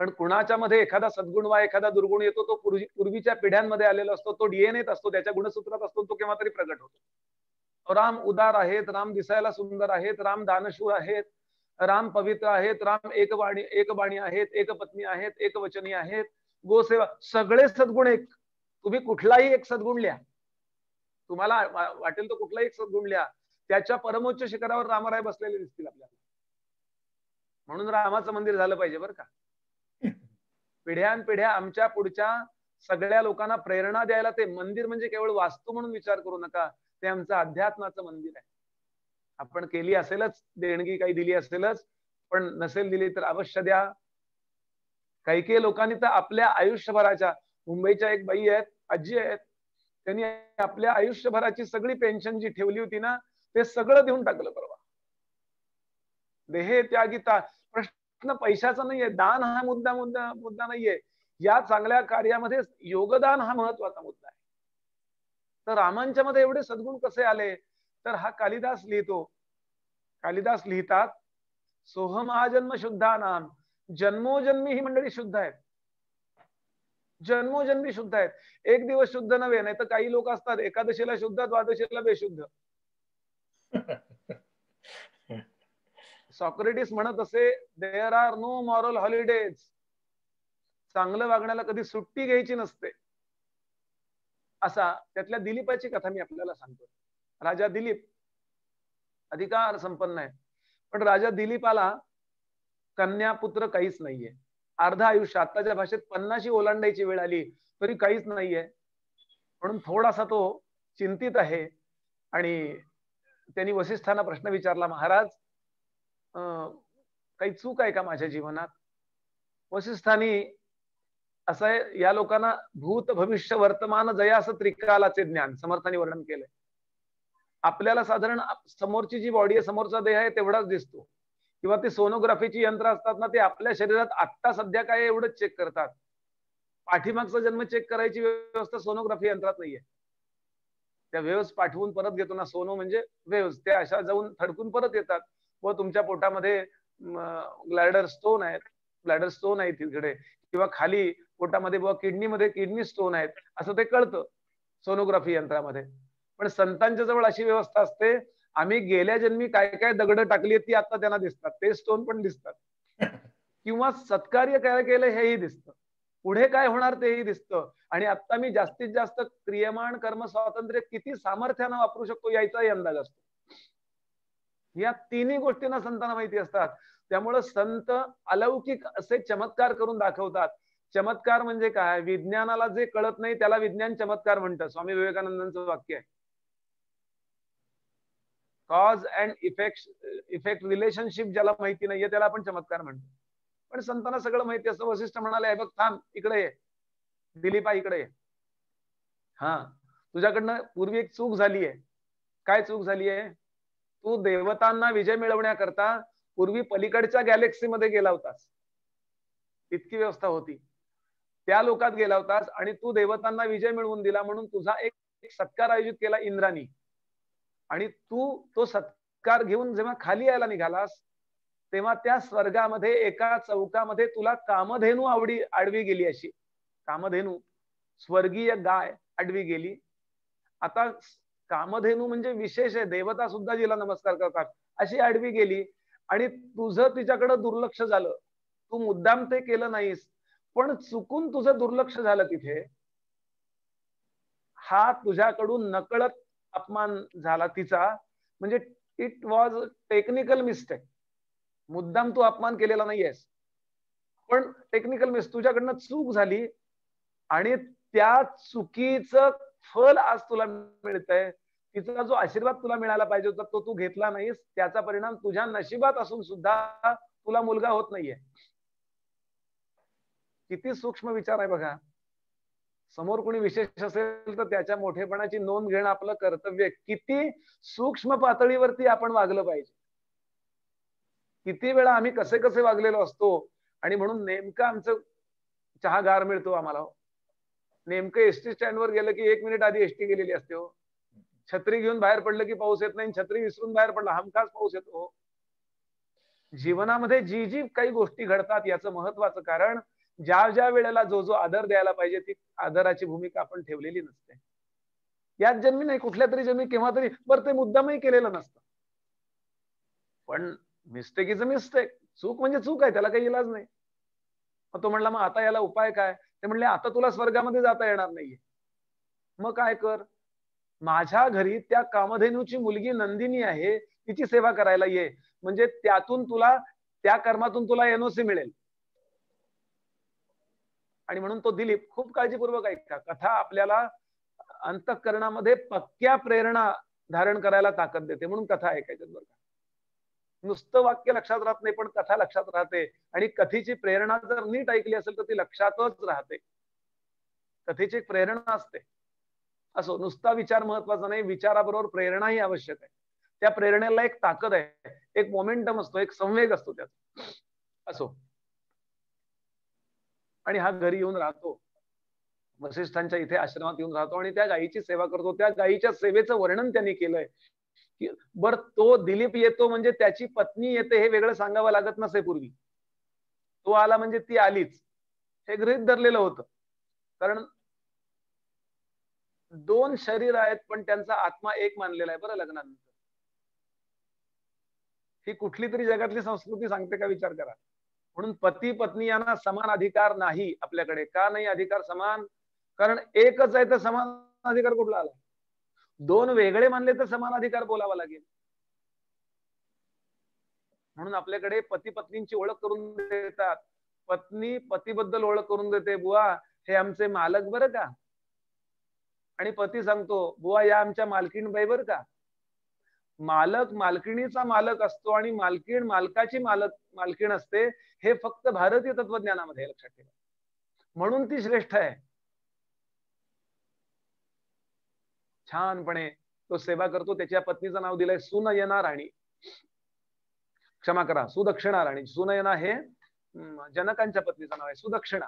कारण कुणाच्या मध्ये एखादा सद्गुण वा एखादा दुर्गुण येतो, तो पूर्वीच्या पिढ्यांमध्ये आलेला असतो, तो डीएनएत असतो, त्याच्या गुणसूत्रात असतो, तो केव्हा तरी प्रगट होतो. राम उदार आहेत, राम दिसायला सुंदर आहेत, राम दानशूर आहेत, राम पवित्र आहेत, राम एक बाणी आहेत, एक पत्नी आहेत, एक वचनी आहेत, गोसेवा, सगळे सद्गुण एक. तुम्ही कुठलाही एक सद्गुण लिहा, तुम्हाला वाटेल तो कुठलाही एक सद्गुण लिहा, त्याच्या परमोच्च शिखरावर रामराय बसलेले दिसतील आपल्याला. म्हणून रामाचं मंदिर झालं पाहिजे बरं का. पिढ्यानपिढ्या आमच्या पुढच्या सगळ्या लोकांना प्रेरणा द्यायला ते मंदिर म्हणजे केवळ वास्तू म्हणून विचार करू नका, ते आमचं अध्यात्माचं मंदिर आहे. आपण केली असेलच देणगी, काही दिली असेलच, पण नसेल दिली तर अवश्य द्या. काही काही लोकांनी तर आपल्या आयुष्यभराच्या, मुंबईच्या एक बाई आहेत, आजी आहेत, त्यांनी आपल्या आयुष्यभराची सगळी पेन्शन जी ठेवली होती ना, ते सगळं देऊन टाकलं परवा. देहे त्यागिता. प्रश्न पैशाचा नाहीये, दान हा मुद्दा नाहीये. या चांगल्या कार्यामध्ये योगदान हा महत्वाचा मुद्दा आहे. तर रामांच्या मध्ये एवढे सद्गुण कसे आले? तर हा कालिदास लिहितो. कालिदास लिहितात, सोहम आजन्म शुद्धानाम, जन्मोजन्मी ही मंडळी शुद्ध आहेत, जन्मोजन्मी शुद्ध आहेत. एक दिवस शुद्ध नव्हे. नाही तर काही लोक असतात एकादशीला शुद्ध, द्वादशीला बेशुद्ध. सॉक्रेटिस म्हणत असे, there are no moral holidays. चांगलं वागण्याला कधी सुट्टी घ्यायची नसते. असा त्यातल्या दिलीपाची कथा मी आपल्याला सांगतो. राजा दिलीप अधिकार संपन्न आहे, पण राजा दिलीपाला कन्या पुत्र काहीच नाहीये. अर्ध आयुष्य, आताच्या भाषेत 50 ओलांडायची वेळ आली तरी काहीच नाहीये. म्हणून थोडासा तो चिंतित आहे. आणि त्यांनी वसिष्ठांना प्रश्न विचारला, महाराज काही चूक आहे का माझ्या जीवनात? वसिष्ठांनी असं आहे, या लोकांना भूत भविष्य वर्तमान जया असं त्रिकालाचे ज्ञान समर्थांनी वर्णन केलंय. आपल्याला साधारण समोरची जी बॉडी आहे, समोरचा देह आहे तेवढाच दिसतो. किंवा ते सोनोग्राफीची यंत्र असतात ना, ते आपल्या शरीरात आत्ता सध्या काय एवढंच चेक करतात. पाठीमागचा जन्म चेक करायची व्यवस्था सोनोग्राफी यंत्रात नाहीये. त्या वेव्स पाठवून परत घेतो ना, सोनो म्हणजे वेव्स, त्या अशा जाऊन थडकून परत येतात. व तुमच्या पोटामध्ये ब्लॅडर स्टोन आहेत तिकडे, किंवा खाली पोटामध्ये किडनीमध्ये किडनी स्टोन आहेत, असं ते कळतं सोनोग्राफी यंत्रामध्ये. पण संतांच्या जवळ अशी व्यवस्था असते, आम्ही गेल्या जन्मी काय काय दगड टाकली ती आता त्यांना दिसतात, ते स्टोन पण दिसतात. किंवा सत्कार्य काय केलं हेही दिसतं, पुढे काय होणार तेही दिसतं. आणि आता मी जास्तीत जास्त क्रियमाण कर्म स्वातंत्र्य किती सामर्थ्यानं वापरू शकतो याचाही अंदाज असतो. या तिन्ही गोष्टींना संतांना माहिती असतात. त्यामुळं संत अलौकिक असे चमत्कार करून दाखवतात. चमत्कार म्हणजे काय? विज्ञानाला जे कळत नाही त्याला विज्ञान चमत्कार म्हणतं. स्वामी विवेकानंदांचं वाक्य आहे. कॉज अँड इफेक्ट रिलेशनशिप ज्याला माहिती नाहीये त्याला आपण चमत्कार म्हणतो. पण संतांना सगळं माहिती असतं. वसिष्ठ म्हणाले, बघ थांब, इकडे ये दिलीपा, इकडे ये. हा, तुझ्याकडनं पूर्वी एक चूक झाली आहे. काय चूक झाली आहे? तू देवतांना विजय मिळवण्याकरता पूर्वी पलीकडच्या गॅलेक्सीमध्ये गेला होतास. इतकी व्यवस्था होती. त्या लोकात गेला होतास आणि तू देवतांना विजय मिळवून दिला, म्हणून तुझा एक सत्कार आयोजित केला इंद्रानी. आणि तू तो सत्कार घेऊन जेव्हा खाली यायला निघालास तेव्हा त्या स्वर्गामध्ये एका चौकामध्ये तुला कामधेनू आडवी गेली. अशी कामधेनू, स्वर्गीय गाय आडवी गेली. आता कामधेनू म्हणजे विशेष आहे, देवता सुद्धा जिला नमस्कार करतात, अशी आडवी गेली. आणि तुझं तिच्याकडे दुर्लक्ष झालं. तू मुद्दाम ते केलं नाहीस, पण चुकून तुझं दुर्लक्ष झालं तिथे. हा तुझ्याकडून नकळत अपमान झाला तिचा. म्हणजे इट वॉज टेक्निकल मिस्टेक. मुद्दाम तू अपमान केलेला नाहीयेस, पण टेक्निकल मिस्टेक, तुझ्याकडनं चूक झाली. आणि त्या चुकीचं फल आज तुला मिळतंय. तिचा जो आशीर्वाद तुला मिळायला पाहिजे होता तो तू घेतला नाहीस. त्याचा परिणाम तुझ्या नशिबात असून सुद्धा तुला मुलगा होत नाहीये. किती सूक्ष्म विचार आहे बघा. समोर कोणी विशेष असेल तर त्याच्या मोठेपणाची नोंद घेणं आपलं कर्तव्य. किती सूक्ष्म पातळीवरती आपण वागलं पाहिजे. किती वेळा आम्ही कसे कसे वागलेलो असतो. आणि म्हणून नेमकं आमचं चहा गार मिळतो आम्हाला. नेमकं एसटी स्टँडवर गेलं की 1 मिनिट आधी एसटी गेलेली असते हो. छत्री घेऊन बाहेर पडलं की पाऊस येत नाही, छत्री विसरून बाहेर पडला हमखास पाऊस येतो. जीवनामध्ये जी जी काही गोष्टी घडतात याचं महत्वाचं कारण ज्या ज्या वेळेला जो जो आदर द्यायला पाहिजे ती आदराची भूमिका आपण ठेवलेली नसते. याच जन्मी नाही, कुठल्या तरी जन्मी केव्हा तरी, बरं ते मुद्दामही केलेलं नसतं. पण मिस्टेक इज अ मिस्टेक. चूक म्हणजे चूक आहे, त्याला काही इलाज नाही. मग तो म्हणला, मग आता याला उपाय काय? ते म्हणले, आता तुला स्वर्गामध्ये जाता येणार नाहीये. मग काय कर? माझ्या घरी त्या कामधेनूची मुलगी नंदिनी आहे, तिची सेवा करायला ये. म्हणजे त्यातून तुला, त्या कर्मातून तुला एनओसी मिळेल. आणि म्हणून तो दिलीप खूप काळजीपूर्वक ऐका. कथा आपल्याला अंतःकरणामध्ये पक्क्या प्रेरणा धारण करायला ताकद देते. म्हणून कथा ऐकायच्यात बरं का. नुसतं वाक्य लक्षात राहत नाही, पण कथा लक्षात राहते. आणि कथेची प्रेरणा जर नीट ऐकली असेल तर ती लक्षातच राहते. कथेची एक प्रेरणा असते. असो, नुसता विचार महत्वाचा नाही, विचाराबरोबर प्रेरणाही आवश्यक आहे. त्या प्रेरणेला एक ताकद आहे, एक मोमेंटम असतो, एक संवेग असतो त्याचा. असो, आणि हा घरी येऊन राहतो, वसिष्ठांच्या इथे आश्रमात येऊन राहतो आणि त्या गायीची सेवा करतो. त्या गायीच्या सेवेचं वर्णन त्यांनी केलंय. की बर तो दिलीप येतो म्हणजे त्याची पत्नी येते हे वेगळं सांगावं लागत नसे पूर्वी. तो आला म्हणजे ती आलीच हे गृहीत धरलेलं होतं. कारण दोन शरीर आहेत पण त्यांचा आत्मा एक मानलेला आहे बरं लग्नानंतर. ही कुठली तरी जगातली संस्कृती सांगते का विचार करा. म्हणून पती पत्नी यांना समान अधिकार नाही आपल्याकडे. का नाही अधिकार समान? कारण एकच आहे तर समान अधिकार कुठला आला? दोन वेगळे मानले तर समान अधिकार बोलावा लागेल. म्हणून आपल्याकडे पती पत्नींची ओळख करून देतात. पत्नी पतीबद्दल ओळख करून देते, बुवा हे आमचे मालक बरं का. आणि पती सांगतो, बुवा या आमच्या मालकीणबाई बरं का. मालक मालकिणीचा मालक असतो आणि मालकीण मालकाची मालकीण असते. हे फक्त भारतीय तत्वज्ञानामध्ये लक्षात ठेवा. म्हणून ती श्रेष्ठ आहे. छानपणे तो सेवा करतो. त्याच्या पत्नीचं नाव दिलंय सुनयना राणी. क्षमा करा, सुदक्षिणा राणी. सुनयना हे जनकांच्या पत्नीचं नाव आहे. सुदक्षिणा.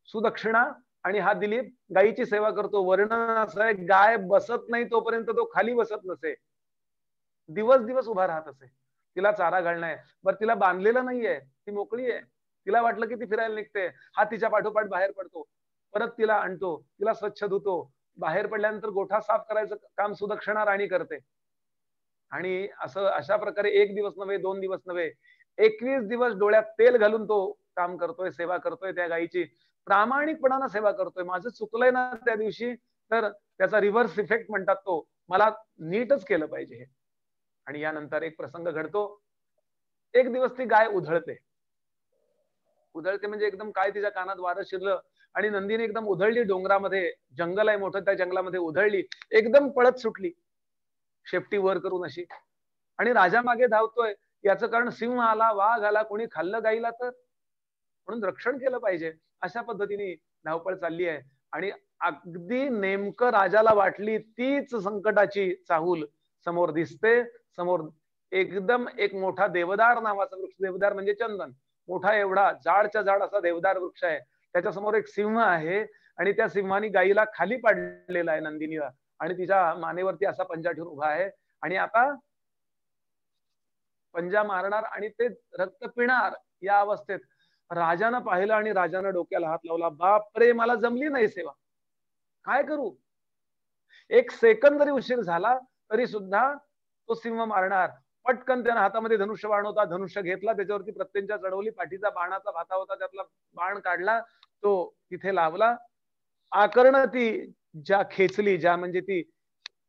सुदक्षिणा आणि हा दिलीप गायीची सेवा करतो. वर्णन असं आहे, गाय बसत नाही तोपर्यंत तो खाली बसत नसे. दिवस दिवस उभा राहत असे. तिला चारा घालणं आहे. बरं तिला बांधलेलं नाहीये, ती मोकळी आहे. तिला वाटलं की ती फिरायला निघते, हा तिच्या पाठोपाठ बाहेर पडतो. परत तिला आणतो, तिला स्वच्छ धुतो. बाहेर पडल्यानंतर गोठा साफ करायचं काम सुदक्षिणा राणी करते. आणि असं अशा प्रकारे 1 दिवस नव्हे, 2 दिवस नव्हे, 21 दिवस डोळ्यात तेल घालून तो काम करतोय, सेवा करतोय. त्या गायीची प्रामाणिकपणानं सेवा करतोय. माझं चुकलंय ना त्या दिवशी, तर त्याचा रिव्हर्स इफेक्ट म्हणतात तो, मला नीटच केलं पाहिजे हे. आणि यानंतर एक प्रसंग घडतो. एक दिवस ती गाय उधळते. उधळते म्हणजे एकदम काय तिच्या कानात वारं शिरलं आणि नंदीने एकदम उधळली. डोंगरामध्ये जंगल आहे मोठं, त्या जंगलामध्ये उधळली. एकदम पळत सुटली शेपटी वर करून अशी. आणि राजा मागे धावतोय. याचं कारण सिंह आला, वाघ आला, कोणी खाल्लं गाईला तर, म्हणून रक्षण केलं पाहिजे. अशा पद्धतीने धावपळ चालली आहे. आणि अगदी नेमकं राजाला वाटली तीच संकटाची चाहूल समोर दिसते. समोर एकदम एक मोठा देवदार नावाचा वृक्ष, देवदार म्हणजे चंदन, मोठा एवढा जाडच्या जाड असा देवदार वृक्ष आहे. त्याच्यासमोर एक सिंह आहे आणि त्या सिंहाने गायीला खाली पाडलेला आहे नंदिनीला. आणि तिच्या मानेवरती असा पंजा ठेवून उभा आहे. आणि आता पंजा मारणार आणि ते रक्त पिणार या अवस्थेत राजानं पाहिलं आणि राजानं डोक्याला हात लावला. बापरे, मला जमली नाही सेवा, काय करू. 1 सेकंद जरी उशीर झाला तरी सुद्धा तो सिंह मारणार. पटकन त्यानं हातामध्ये धनुष्य बाण होता, धनुष्य घेतला, त्याच्यावरती प्रत्यंचा चढवली. पाठीचा बाणाचा भाता होता, त्यातला बाण काढला, तो तिथे लावला. आकर्ण ती ज्या खेचली, ज्या म्हणजे ती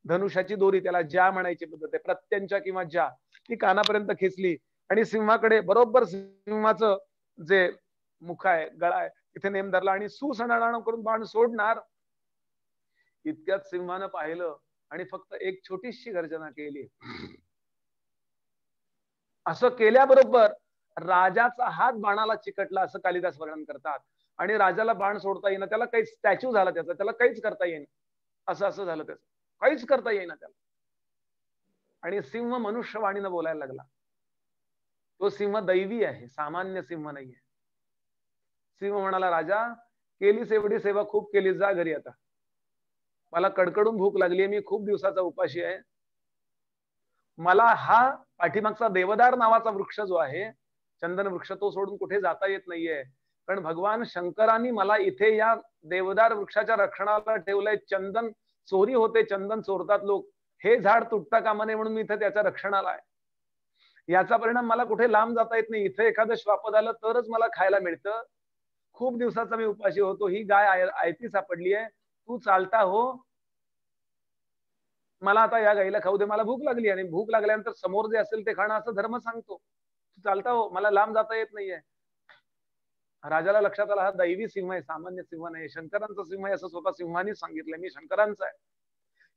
धनुष्याची दोरी, त्याला ज्या म्हणायची पद्धत आहे, प्रत्यंचा किंवा ज्या, ती कानापर्यंत खेचली. आणि सिंहाकडे बरोबर सिंहाचं जे मुख आहे, गळा आहे, तिथे नेम धरला आणि सुसणाराण करून बाण सोडणार. इतक्यात सिंहानं पाहिलं आणि फक्त एक छोटीशी गर्जना केली. असं केल्याबरोबर राजाचा हात बाणाला चिकटला असं कालिदास वर्णन करतात. आणि राजाला बाण सोडता येईना, त्याला काही स्टॅच्यू झाला त्याचा, त्याला काहीच करता येईना. असं झालं त्याचं, काहीच करता येईना त्याला. आणि सिंह मनुष्यवाणीनं बोलायला लागला. तो सिंह दैवी आहे, सामान्य सिंह नाहीये. सिंह म्हणाला, राजा केलीस एवढी सेवा खूप केली, जा घरी आता. मला कडकडून भूक लागली, मी खूप दिवसाचा उपाशी आहे. मला हा पाठीमागचा देवदार नावाचा वृक्ष जो आहे, चंदन वृक्ष, तो सोडून कुठे जाता येत नाहीये. कारण भगवान शंकरांनी मला इथे या देवदार वृक्षाच्या रक्षणाला ठेवलंय. चंदन चोरी होते, चंदन चोरतात लोक, हे झाड तुटता कामा नये म्हणून मी इथे त्याच्या रक्षणाला आहे. याचा परिणाम मला कुठे लांब जाता येत नाही. इथे एखादं श्वाप झालं तरच मला खायला मिळतं. खूप दिवसाचा मी उपाशी होतो. ही गाय आयती सापडली आहे, तू चालता हो, मला आता या गाईला खाऊ दे, मला भूक लागली. आणि भूक लागल्यानंतर समोर जे असेल ते खाणं, असं धर्म सांगतो. तू चालता हो, मला लांब जाता येत नाहीये. राजाला लक्षात आला, हा दैवी सिंह आहे, सामान्य सिंह नाही. शंकरांचा सिंह आहे असं स्वतः सिंहानीच सांगितलंय, मी शंकरांचा आहे.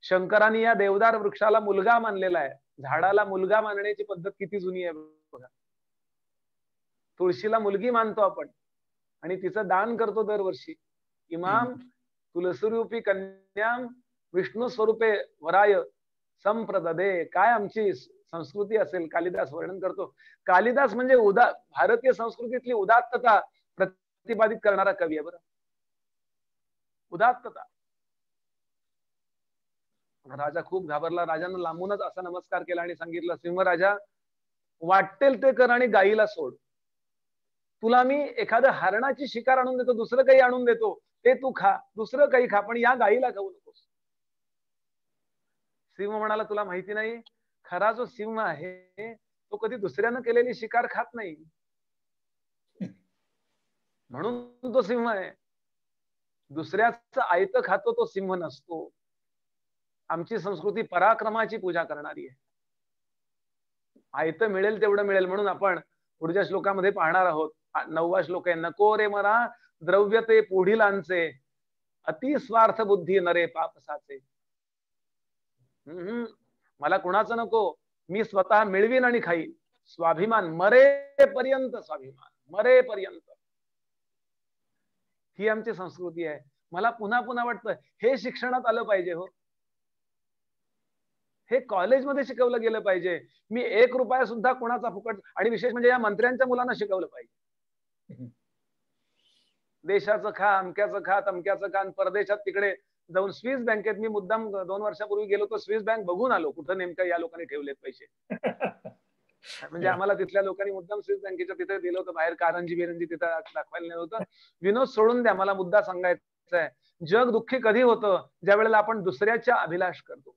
शंकरांनी या देवदार वृक्षाला मुलगा मानलेला आहे. झाडाला मुलगा मानण्याची पद्धत किती जुनी आहे बघा. तुळशीला मुलगी मानतो आपण आणि तिचं दान करतो दरवर्षी. इमाम तुलसीरूपी कन्याम विष्णू स्वरूपे वराय संप्रददे. काय आमची संस्कृती असेल, कालिदास वर्णन करतो. कालिदास म्हणजे भारतीय संस्कृतीतली उदात्तता प्रतिपादित करणारा कवी आहे बरं. उदात्तता. राजा खूप घाबरला. राजानं लांबूनच असा नमस्कार केला आणि सांगितलं, सिंहराजा वाटेल ते कर आणि गाईला सोड. तुला मी एखादं हरणाची शिकार आणून देतो, दुसरं काही आणून देतो, ते तू खा, दुसरं काही खा, पण या गाईला खाऊ नकोस. सिंह म्हणाला, तुला माहिती नाही, खरा जो सिंह आहे तो कधी दुसऱ्यानं केलेली शिकार खात नाही, म्हणून तो सिंह आहे. दुसऱ्याचं आयतं खातो तो सिंह नसतो. आमची संस्कृती पराक्रमाची पूजा करणारी आहे. आयतं मिळेल तेवढं मिळेल म्हणून आपण पुढच्या श्लोकामध्ये पाहणार आहोत. 9वा श्लोक आहे, नको रे मरा द्रव्य ते पुढीलांचे, अति स्वार्थ बुद्धी नरे पापसाचे. मला कुणाचं नको, मी स्वतः मिळवीन आणि खाईन. स्वाभिमान मरेपर्यंत, स्वाभिमान मरेपर्यंत, ही आमची संस्कृती आहे. मला पुन्हा पुन्हा वाटतं हे शिक्षणात आलं पाहिजे. हो, हे कॉलेजमध्ये शिकवलं गेलं पाहिजे. मी 1 रुपया सुद्धा कोणाचा फुकट, आणि विशेष म्हणजे या मंत्र्यांच्या मुलांना शिकवलं पाहिजे. देशाचं खा, अमक्याचं खा, तमक्याचं खा. परदेशात तिकडे जाऊन स्विस बँकेत मी मुद्दाम 2 वर्षापूर्वी गेलो, तर स्विस बँक बघून आलो कुठं नेमकं या लोकांनी ठेवलेत पैसे. म्हणजे आम्हाला तिथल्या लोकांनी मुद्दाम स्विस बँकेच्या तिथे दिलं होतं, बाहेर कारंजी बिरंजी तिथं दाखवायला नाही होतं. विनोद सोडून द्या, मला मुद्दा सांगायचा आहे. जग दुःखी कधी होतं, ज्या वेळेला आपण दुसऱ्याच्या अभिलाष करतो.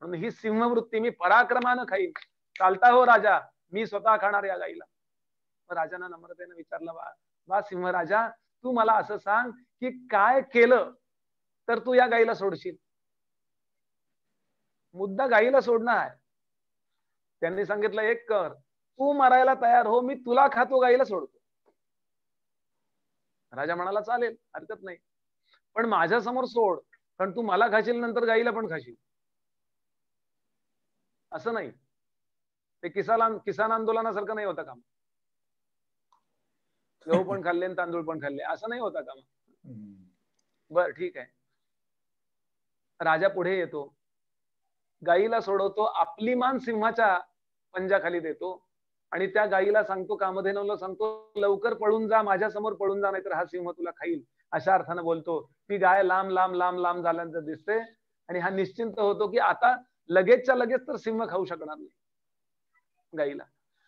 म्हणून ही सिंहवृत्ती, मी पराक्रमानं खाईन. चालता हो राजा, मी स्वतः खाणार या गाईला. राजानं नम्रतेनं विचारलं, वा सिंह राजा, तू मला असं सांग की काय केलं तर तू या गाईला सोडशील. मुद्दा गाईला सोडणं आहे. त्यांनी सांगितलं, एक कर, तू मरायला तयार हो, मी तुला खातो, गाईला सोडतो. राजा म्हणाला, चालेल, हरकत नाही, पण माझ्या समोर सोड, कारण तू मला खाशील नंतर गाईला पण खाशील. असं नाही, ते किसान आंदोलनासारखं नाही होतं काम. गहू पण खाल्ले आणि तांदूळ पण खाल्ले, असं नाही होता काम. बर ठीक आहे. राजा पुढे येतो, गाईला सोडवतो, आपली मान सिंहाच्या पंजाखाली देतो आणि त्या गाईला सांगतो, कामधेनूला सांगतो, लवकर पळून जा, माझ्या समोर पळून जा, नाहीतर हा सिंह तुला खाईल. अशा अर्थानं बोलतो. ती गाय लांब लांब लांब लांब झाल्यानंतर दिसते आणि हा निश्चिंत होतो की आता लगेचच्या लगेच तर सिंह खाऊ शकणार नाही गाईला.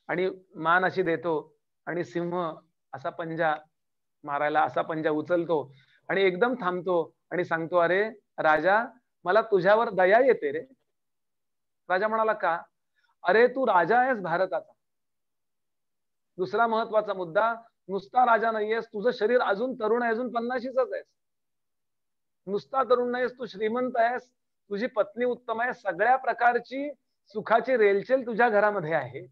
आणि मान अशी देतो आणि सिंह असा पंजा मारायला, असा पंजा उचलतो आणि एकदम थांबतो आणि सांगतो, अरे राजा, मला तुझ्यावर दया येते रे. राजा म्हणाला, का? अरे तू राजा आहेस भारताचा. दुसरा महत्वाचा मुद्दा, नुसता राजा नाहीयेस, तुझं शरीर अजून तरुण आहे, अजून 50शीच आहेस. नुसता तरुण नाहीयेस, तू श्रीमंत आहेस, तुझी पत्नी उत्तम आहे, सगळ्या प्रकारची सुखाची रेलचेल तुझ्या घरामध्ये आहे,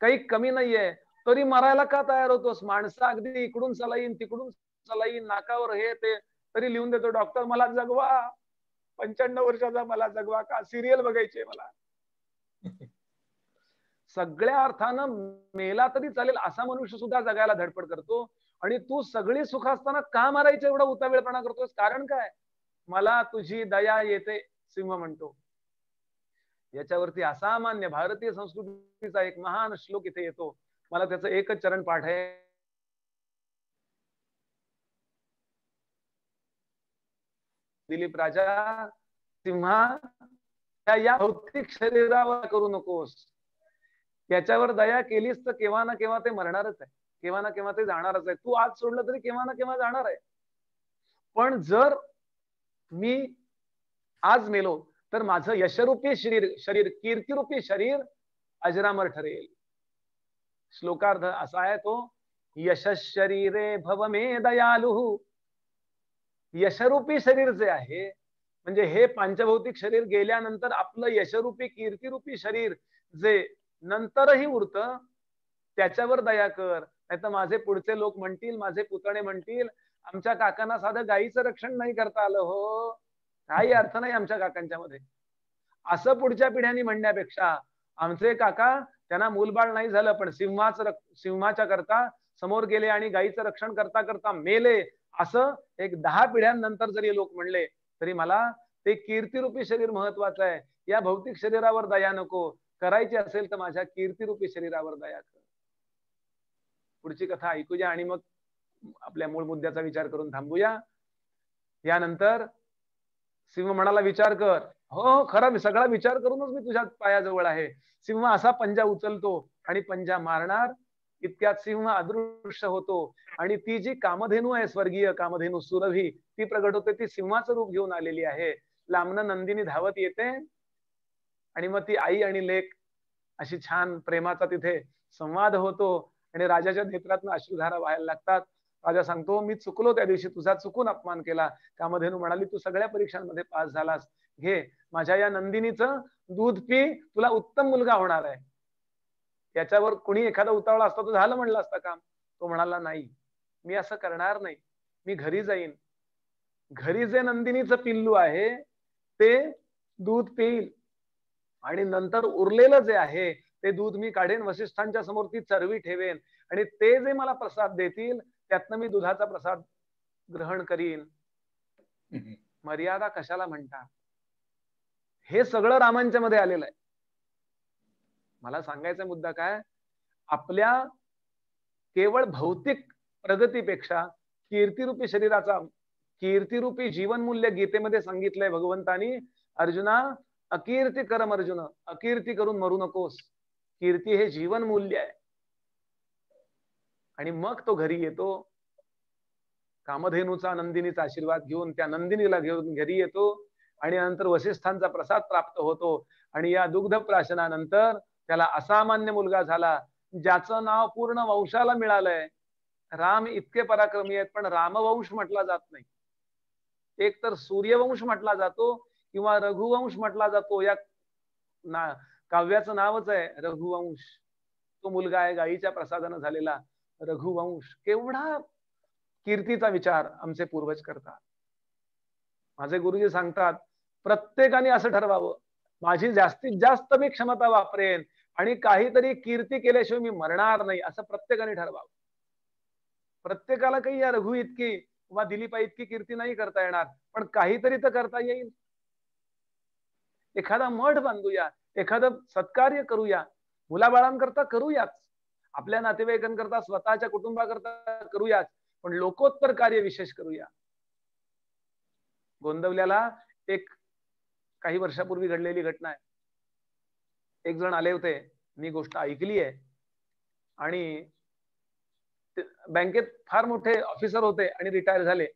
काही कमी नाहीये, तरी मरायला का तयार होतोस? माणसं अगदी इकडून सलाईन तिकडून सलाईन, नाकावर हे ते, तरी लिहून देतो, डॉक्टर मला जगवा, 95 वर्षाचा मला जगवा, का सिरियल बघायचे मला. सगळ्या अर्थानं मेला तरी चालेल असा मनुष्य सुद्धा जगायला धडपड करतो, आणि तू सगळी सुख असताना का मारायचं एवढा उतावेळपणा करतोस? कारण काय? मला तुझी दया येते, सिंह म्हणतो. याच्यावरती असामान्य भारतीय संस्कृतीचा एक महान श्लोक इथे येतो. मला त्याचं एकच चरण पाठ आहे. दिलीप राजा, सिंहा, या भौतिक शरीरावर करू नकोस. त्याच्यावर दया केलीस तर केव्हा ना केव्हा ते मरणारच आहे, केव्हा ना केव्हा ते जाणारच आहे. तू आज सोडलं तरी केव्हा ना केव्हा जाणार आहे. पण जर मी आज मेलो तर माझं यशरूपी शरीर कीर्तिरूपी शरीर अजरामर ठरेल. श्लोकार्थ असा आहे तो, यशस् शरीरे भव मे दयालु. यशरूपी शरीर जे आहे, म्हणजे हे पांचभौतिक शरीर गेल्यानंतर आपलं यशरूपी कीर्तिरूपी शरीर जे नंतरही उरतं, त्याच्यावर दया कर. नाही तर माझे पुढचे लोक म्हणतील, माझे पुतणे म्हणतील, आमच्या काकांना साधं गायीचं रक्षण नाही करता आलं हो, काही अर्थ नाही आमच्या काकांच्या मध्ये, असं पुढच्या पिढ्यांनी म्हणण्यापेक्षा आमचे काका, त्यांना मूलबाळ नाही झालं पण सिंहाच्या करता समोर गेले आणि गायीचं रक्षण करता करता मेले, असं एक 10 पिढ्यांनंतर जरी लोक म्हणले तरी मला ते कीर्तिरूपी शरीर महत्वाचं आहे. या भौतिक शरीरावर दया नको, करायची असेल तर माझ्या कीर्तिरूपी शरीरावर दया कर. पुढची कथा ऐकूया आणि मग आपल्या मूळ मुद्द्याचा विचार करून थांबूया. यानंतर सिंह म्हणाला विचार कर. हो खरा, मी सगळा विचार करूनच मी तुझ्या पायाजवळ आहे. सिंह असा पंजा उचलतो आणि पंजा मारणार, इतक्यात सिंह अदृश्य होतो आणि ती जी कामधेनू आहे, स्वर्गीय कामधेनू सुरभी, ती प्रगट होते. ती सिंहाचं रूप घेऊन आलेली आहे. लांबनं नंदिनी धावत येते आणि मग ती आई आणि लेक अशी छान प्रेमाचा तिथे संवाद होतो आणि राजाच्या नेत्रातून अश्रुधारा व्हायला लागतात. राजा सांगतो मी चुकलो त्या दिवशी, तुझा चुकून अपमान केला. कामधेनू म्हणाली तू सगळ्या परीक्षांमध्ये पास झालास, घे माझ्या या नंदिनीचं दूध पी, तुला उत्तम मुलगा होणार आहे. याच्यावर कोणी एखादा उतावळा असता तो झालं म्हणलं असता काम. तो म्हणाला नाही, मी असं करणार नाही, मी घरी जाईन, घरी जे नंदिनीचं पिल्लू आहे ते दूध पिईल आणि नंतर उरलेलं जे आहे ते दूध मी काढेन, वसिष्ठांच्या समोर ती चरवी ठेवेन आणि ते जे मला प्रसाद देतील त्यातनं मी दुधाचा प्रसाद ग्रहण करीन. मर्यादा कशाला म्हणतात? हे सगळं रामांच्या मध्ये आलेलं आहे. मला सांगायचा मुद्दा काय, आपल्या केवळ भौतिक प्रगतीपेक्षा कीर्तिरूपी शरीराचा, कीर्तिरूपी जीवनमूल्य गीतेमध्ये सांगितलंय भगवंतानी, अर्जुना अकीर्ती करम अर्जुन, अकीर्ती करून मरू नकोस. कीर्ती हे जीवनमूल्य आहे. आणि मग तो घरी येतो, कामधेनूचा नंदिनीचा आशीर्वाद घेऊन त्या नंदिनीला घेऊन घरी येतो आणि नंतर वसिष्ठांचा प्रसाद प्राप्त होतो आणि या दुग्ध प्राशनानंतर त्याला असामान्य मुलगा झाला, ज्याचं नाव पूर्ण वंशाला मिळालंय. राम इतके पराक्रमी आहेत पण रामवंश म्हटला जात नाही. एक तर सूर्यवंश म्हटला जातो किंवा रघुवंश म्हटला जातो. या काव्याचं नावच आहे रघुवंश. तो मुलगा आहे गायीच्या प्रसादानं झालेला रघुवंश. केवढा कीर्तीचा विचार आमचे पूर्वज करतात. माझे गुरुजी सांगतात प्रत्येकाने असं ठरवावं, माझी जास्तीत जास्त मी क्षमता वापरेन आणि काहीतरी कीर्ती केल्याशिवाय मी मरणार नाही, असं प्रत्येकाने ठरवावं. प्रत्येकाला काही या रघु इतकी किंवा दिलीपा इतकी कीर्ती नाही करता येणार, पण काहीतरी तर करता येईल. एखादा मठ बांधूया, एखादं सत्कार्य करूया, मुलाबाळांकरता करूयाच, आपल्या नातेवाईकांकरता, स्वतःच्या कुटुंबाकरता करूयाच, पण लोकोत्तर कार्य विशेष करूया. गोंदवल्याला एक काही वर्षापूर्वी घडलेली घटना आहे. एक जण आले होते, मी गोष्ट ऐकली आहे, आणि बँकेत फार मोठे ऑफिसर होते आणि रिटायर झाले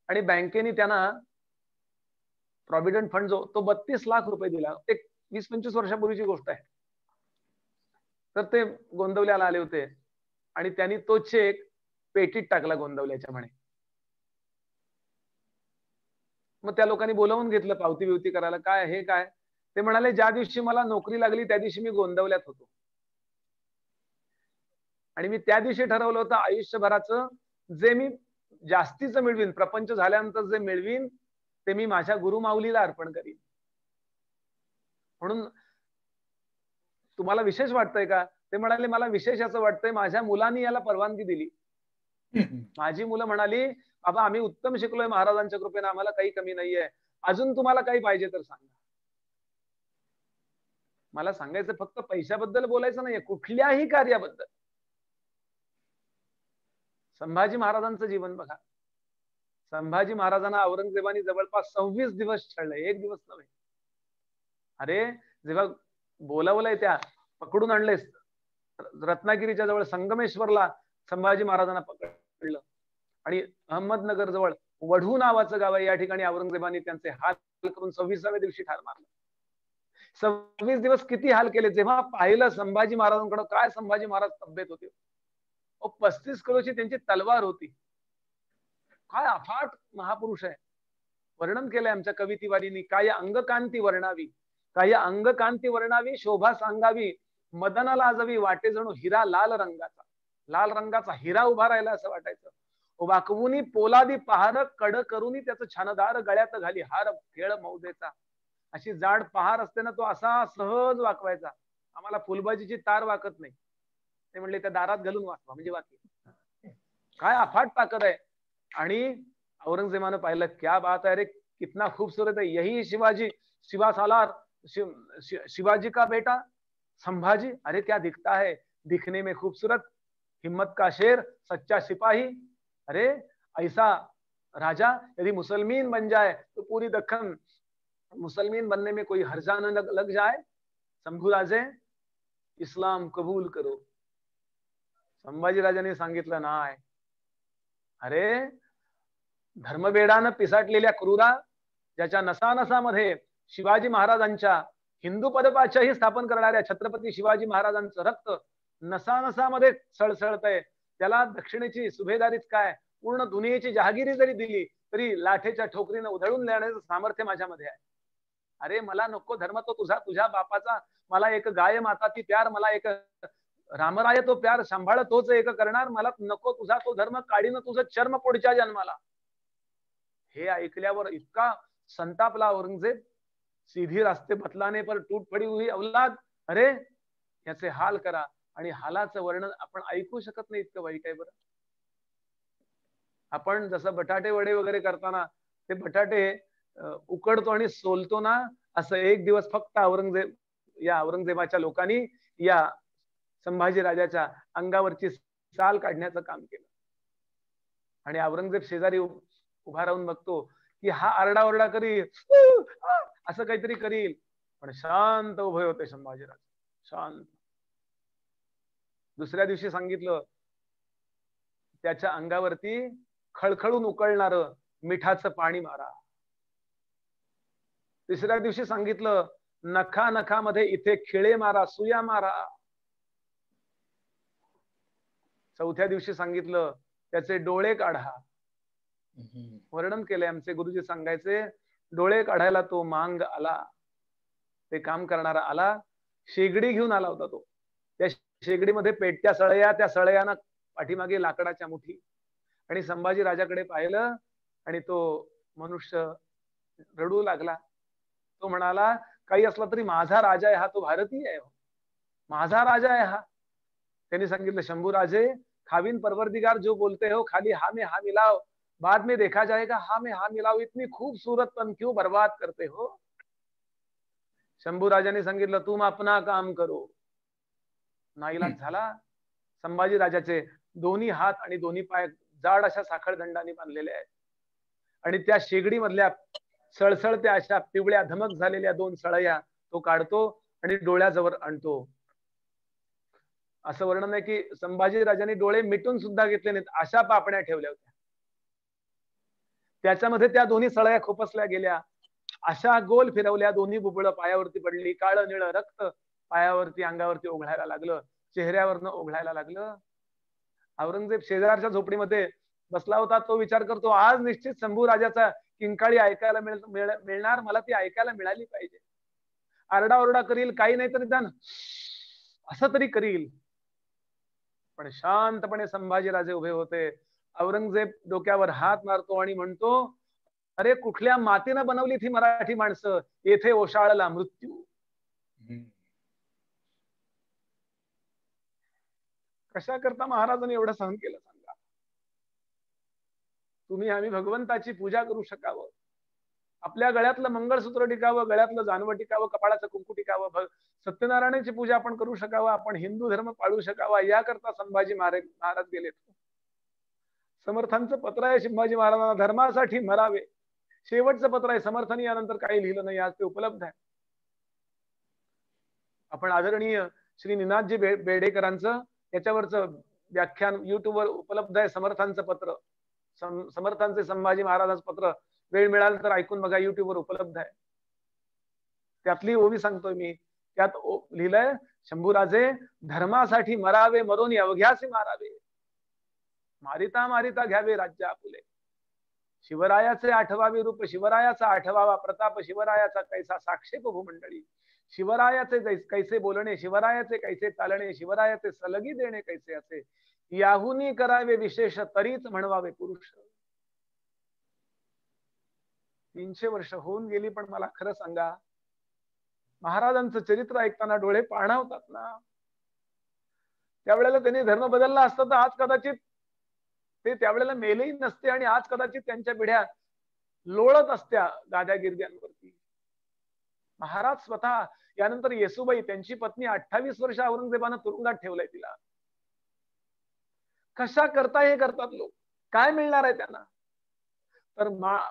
आणि बँकेने त्यांना प्रॉव्हिडंट फंड जो तो 32 लाख रुपये दिला. एक 20-25 वर्षापूर्वीची गोष्ट आहे. तर ते गोंदवल्याला आले होते आणि त्यांनी तो चेक पेटीत टाकला गोंदवल्याच्या म्हणे. मग त्या लोकांनी बोलावून घेतलं पावती बिवती करायला. काय हे काय? ते म्हणाले ज्या दिवशी मला नोकरी लागली त्या दिवशी मी गोंदवल्यात होतो आणि मी त्या दिवशी ठरवलं होतं आयुष्यभराचं जे मी जास्तीचं मिळवीन, प्रपंच झाल्यानंतर जे मिळवीन ते मी माझ्या गुरुमाऊलीला अर्पण करीन. म्हणून तुम्हाला विशेष वाटतंय का? ते म्हणाले मला विशेष असं वाटतंय, माझ्या मुलांनी याला परवानगी दिली. माझी मुलं म्हणाली बाबा आम्ही उत्तम शिकलोय महाराजांच्या कृपेने, आम्हाला काही कमी नाहीये, अजून तुम्हाला काही पाहिजे तर सांगा. मला सांगायचं फक्त पैशाबद्दल बोलायचं नाहीये, कुठल्याही कार्याबद्दल. संभाजी महाराजांचं जीवन बघा. संभाजी महाराजांना औरंगजेबाने जवळपास 26 दिवस छळले, एक दिवस नव्हे. अरे जेव्हा बोलावलंय त्या पकडून आणलेस, रत्नागिरीच्या जवळ संगमेश्वरला संभाजी महाराजांना पकडलं आणि अहमदनगर जवळ वढू नावाचं गाव आहे, या ठिकाणी औरंगजेबाने त्यांचे हाल करून 26व्या दिवशी ठार मारलं. 26 दिवस किती हाल केले. जेव्हा पाहिलं संभाजी महाराजांकडे, काय संभाजी महाराज तब्येत होते, 35 किलोची त्यांची तलवार होती. काय अफाट महापुरुष आहे. वर्णन केलंय आमच्या कवी तिवारींनी, काय अंगकांती वर्णावी, काय अंगकांती वर्णावी, शोभा सांगावी, मदना लाजवी, वाटे जणू हिरा लाल रंगाचा. लाल रंगाचा हिरा उभा राहिला असं वाटायचं. वाकवूनी पोलादी पहार, कड करूनी त्याचं छानदार, गळ्यात घाली हार खेळ मौजेचा. अशी जाड पहार असते ना, तो असा सहज वाकवायचा. आम्हाला फुलबाजीची तार वाकत नाही. ते म्हणले त्या दारात घालून वाकवा म्हणजे वाकवे. काय अफाट ताकद आहे. आणि औरंगजेबानं पाहिलं, क्या बात है रे, कितना खूबसूरत है, यही शिवाजी, शिवा सालार, शिवाजी का बेटा संभाजी, अरे क्या दिखता है, दिखने में खूबसूरत, हिम्मत का शेर, सच्चा सिपाही, अरे ऐसा राजा यदि मुसलमान बन जाए तो पूरी दक्कन मुसलमान बनने में कोई हर्जा न लग जाए, शंभू राजे इस्लाम कबूल करो. संभाजी राजाने सांगितलं नाही. अरे धर्मवेडानं पिसाटलेल्या क्रूरा, ज्याच्या नसानसामध्ये शिवाजी महाराजांच्या हिंदू पदपाच्याही स्थापन करणाऱ्या छत्रपती शिवाजी महाराजांचं रक्त नसानसामध्ये सळसळतंय, त्याला दक्षिणेची सुभेदारीच काय, पूर्ण दुनियेची जहागिरी जरी दिली तरी लाठेच्या ठोकरीनं उधळून देण्याचं सामर्थ्य माझ्यामध्ये आहे. अरे मला नको धर्म तो तुझा, तुझ्या बापाचा, मला एक गाय माता ती प्यार, मला एक रामराय तो प्यार सांभाळ तोच एक करणार, मला नको तुझा तो धर्म, काढीनं तुझं चर्म पुढच्या जन्माला. हे ऐकल्यावर इतका संतापला औरंगजेब. सीधी रास्ते बतलाने पर टूट पडी हुई औलाद. अरे याचे हाल करा. आणि हालाचं वर्णन आपण ऐकू शकत नाही, इतकं वाईट आहे बरं. आपण जसं बटाटे वडे वगैरे करताना ते बटाटे उकडतो आणि सोलतो ना, असं एक दिवस फक्त औरंगजेबाच्या लोकांनी या संभाजी राजाच्या अंगावरची साल काढण्याचं काम केलं. आणि औरंगजेब शेजारी उभा राहून बघतो की हा आरडाओरडा करील, असं काहीतरी करील, पण शांत उभे होते संभाजीराज, शांत. दुसऱ्या दिवशी सांगितलं त्याच्या अंगावरती खळखळून उकळणार मिठाचं पाणी मारा. तिसऱ्या दिवशी सांगितलं नखा नखामध्ये इथे खिळे मारा, सुया मारा. चौथ्या दिवशी सांगितलं त्याचे डोळे काढा. वर्णन केलंय आमचे गुरुजी, सांगायचे डोळे काढायला तो मांग आला, ते काम करणारा आला, शेगडी घेऊन आला होता तो. त्या शेगडीमध्ये पेटत्या सळया, त्या सळयानं पाठीमागे लाकडाच्या मुठी. आणि संभाजी राजाकडे पाहिलं आणि तो मनुष्य रडू लागला. तो म्हणाला काही असला तरी माझा राजा आहे हा, तो भारतीय आहे, माझा राजा आहे हा. त्यांनी सांगितलं शंभू राजे, खाविन परवरदिगार जो बोलते हो, खाली हा में हा मिलाओ, बाद में देखा जाएगा, हा में हा मिलाओ, इतनी खूबसूरत तन क्यों बर्बाद करते हो. शंभू राजाने सांगितलं तुम अपना काम करो. नाईलाज झाला. संभाजी राजाचे दोन्ही हात आणि दोन्ही पाय जाड अशा साखळदंडाने बांधलेले आहेत. आणि त्या शेगडी मधल्या सळसळत्या अशा पिवळ्या धमक झालेल्या दोन सळया तो काढतो आणि डोळ्याजवळ आणतो. असं वर्णन आहे की संभाजी राजाने डोळे मिटून सुद्धा घेतले नाहीत, अशा पापण्या ठेवल्या होत्या. त्याच्यामध्ये त्या दोन्ही सळया खुपसल्या गेल्या, अशा गोल फिरवल्या, दोन्ही बुबुळ पायावरती पडली, काळं निळं रक्त पायावरती अंगावरती ओघळायला लागलं, चेहऱ्यावरनं ओघळायला लागलं. औरंगजेब शेजारच्या झोपडीमध्ये बसला होता. तो विचार करतो आज निश्चित शंभू राजाचा किंकाळी ऐकायला मिळणार, मला ती ऐकायला मिळाली पाहिजे. आरडाओरडा करील, काही नाही तरी दान असं तरी करील. पण शांतपणे संभाजी राजे उभे होते. औरंगजेब डोक्यावर हात मारतो आणि म्हणतो अरे कुठल्या मातीनं बनवली ती मराठी माणसं, येथे ओशाळला मृत्यू. कशा करता महाराजांनी एवढं सहन केलं सांगा. तुम्ही आम्ही भगवंताची पूजा करू शकावं, आपल्या गळ्यातलं मंगळसूत्र टिकावं, गळ्यातलं जानवं टिकावं, कपाळाचं कुंकू टिकावं, सत्यनारायणाची पूजा आपण करू शकावं, आपण हिंदू धर्म पाळू शकावा, याकरता संभाजी महाराज गेलेत. समर्थांचं पत्र आहे संभाजी महाराजांना, धर्मासाठी मरावे. शेवटचं पत्र आहे. समर्थांनी यानंतर काही लिहिलं नाही, आज ते उपलब्ध आहे. आपण आदरणीय श्री निनादजी बेडेकरांचं याच्यावरचं व्याख्यान युट्यूबवर उपलब्ध आहे. समर्थांचं पत्र, समर्थांचे संभाजी महाराजांचं पत्र, वेळ मिळाला तर ऐकून बघा, युट्यूबवर उपलब्ध आहे. त्यातली ओवी सांगतोय मी. त्यात लिहिलंय शंभूराजे धर्मासाठी मरावे, मरून अवघ्यासी मारावे, मारिता मारिता घ्यावे राज्य आपुले. शिवरायाचे 8वावे रूप, शिवरायाचा 8वावा प्रताप, शिवरायाचा कैसा साक्षेप भूमंडळी, शिवरायाचे कैसे बोलणे, शिवरायाचे कैसे चालणे, शिवरायाचे सलगी देणे कैसे असे, याहुनी करावे विशेष तरीच म्हणवावे पुरुष. 300 वर्ष होऊन गेली, पण मला खरं सांगा महाराजांचं चरित्र ऐकताना डोळे पाणावतात ना. त्यावेळेला त्यांनी धर्म बदलला असता तर आज कदाचित ते त्यावेळेला मेलेही नसते आणि आज कदाचित त्यांच्या पिढ्या लोळत असत्या गाद्या गिरद्यांवरती. महाराज स्वतः, यानंतर येसुबाई त्यांची पत्नी 28 वर्ष औरंगजेबानं तुरुंगात ठेवलंय तिला. कशा करता हे करतात लोक, काय मिळणार आहे त्यांना. तर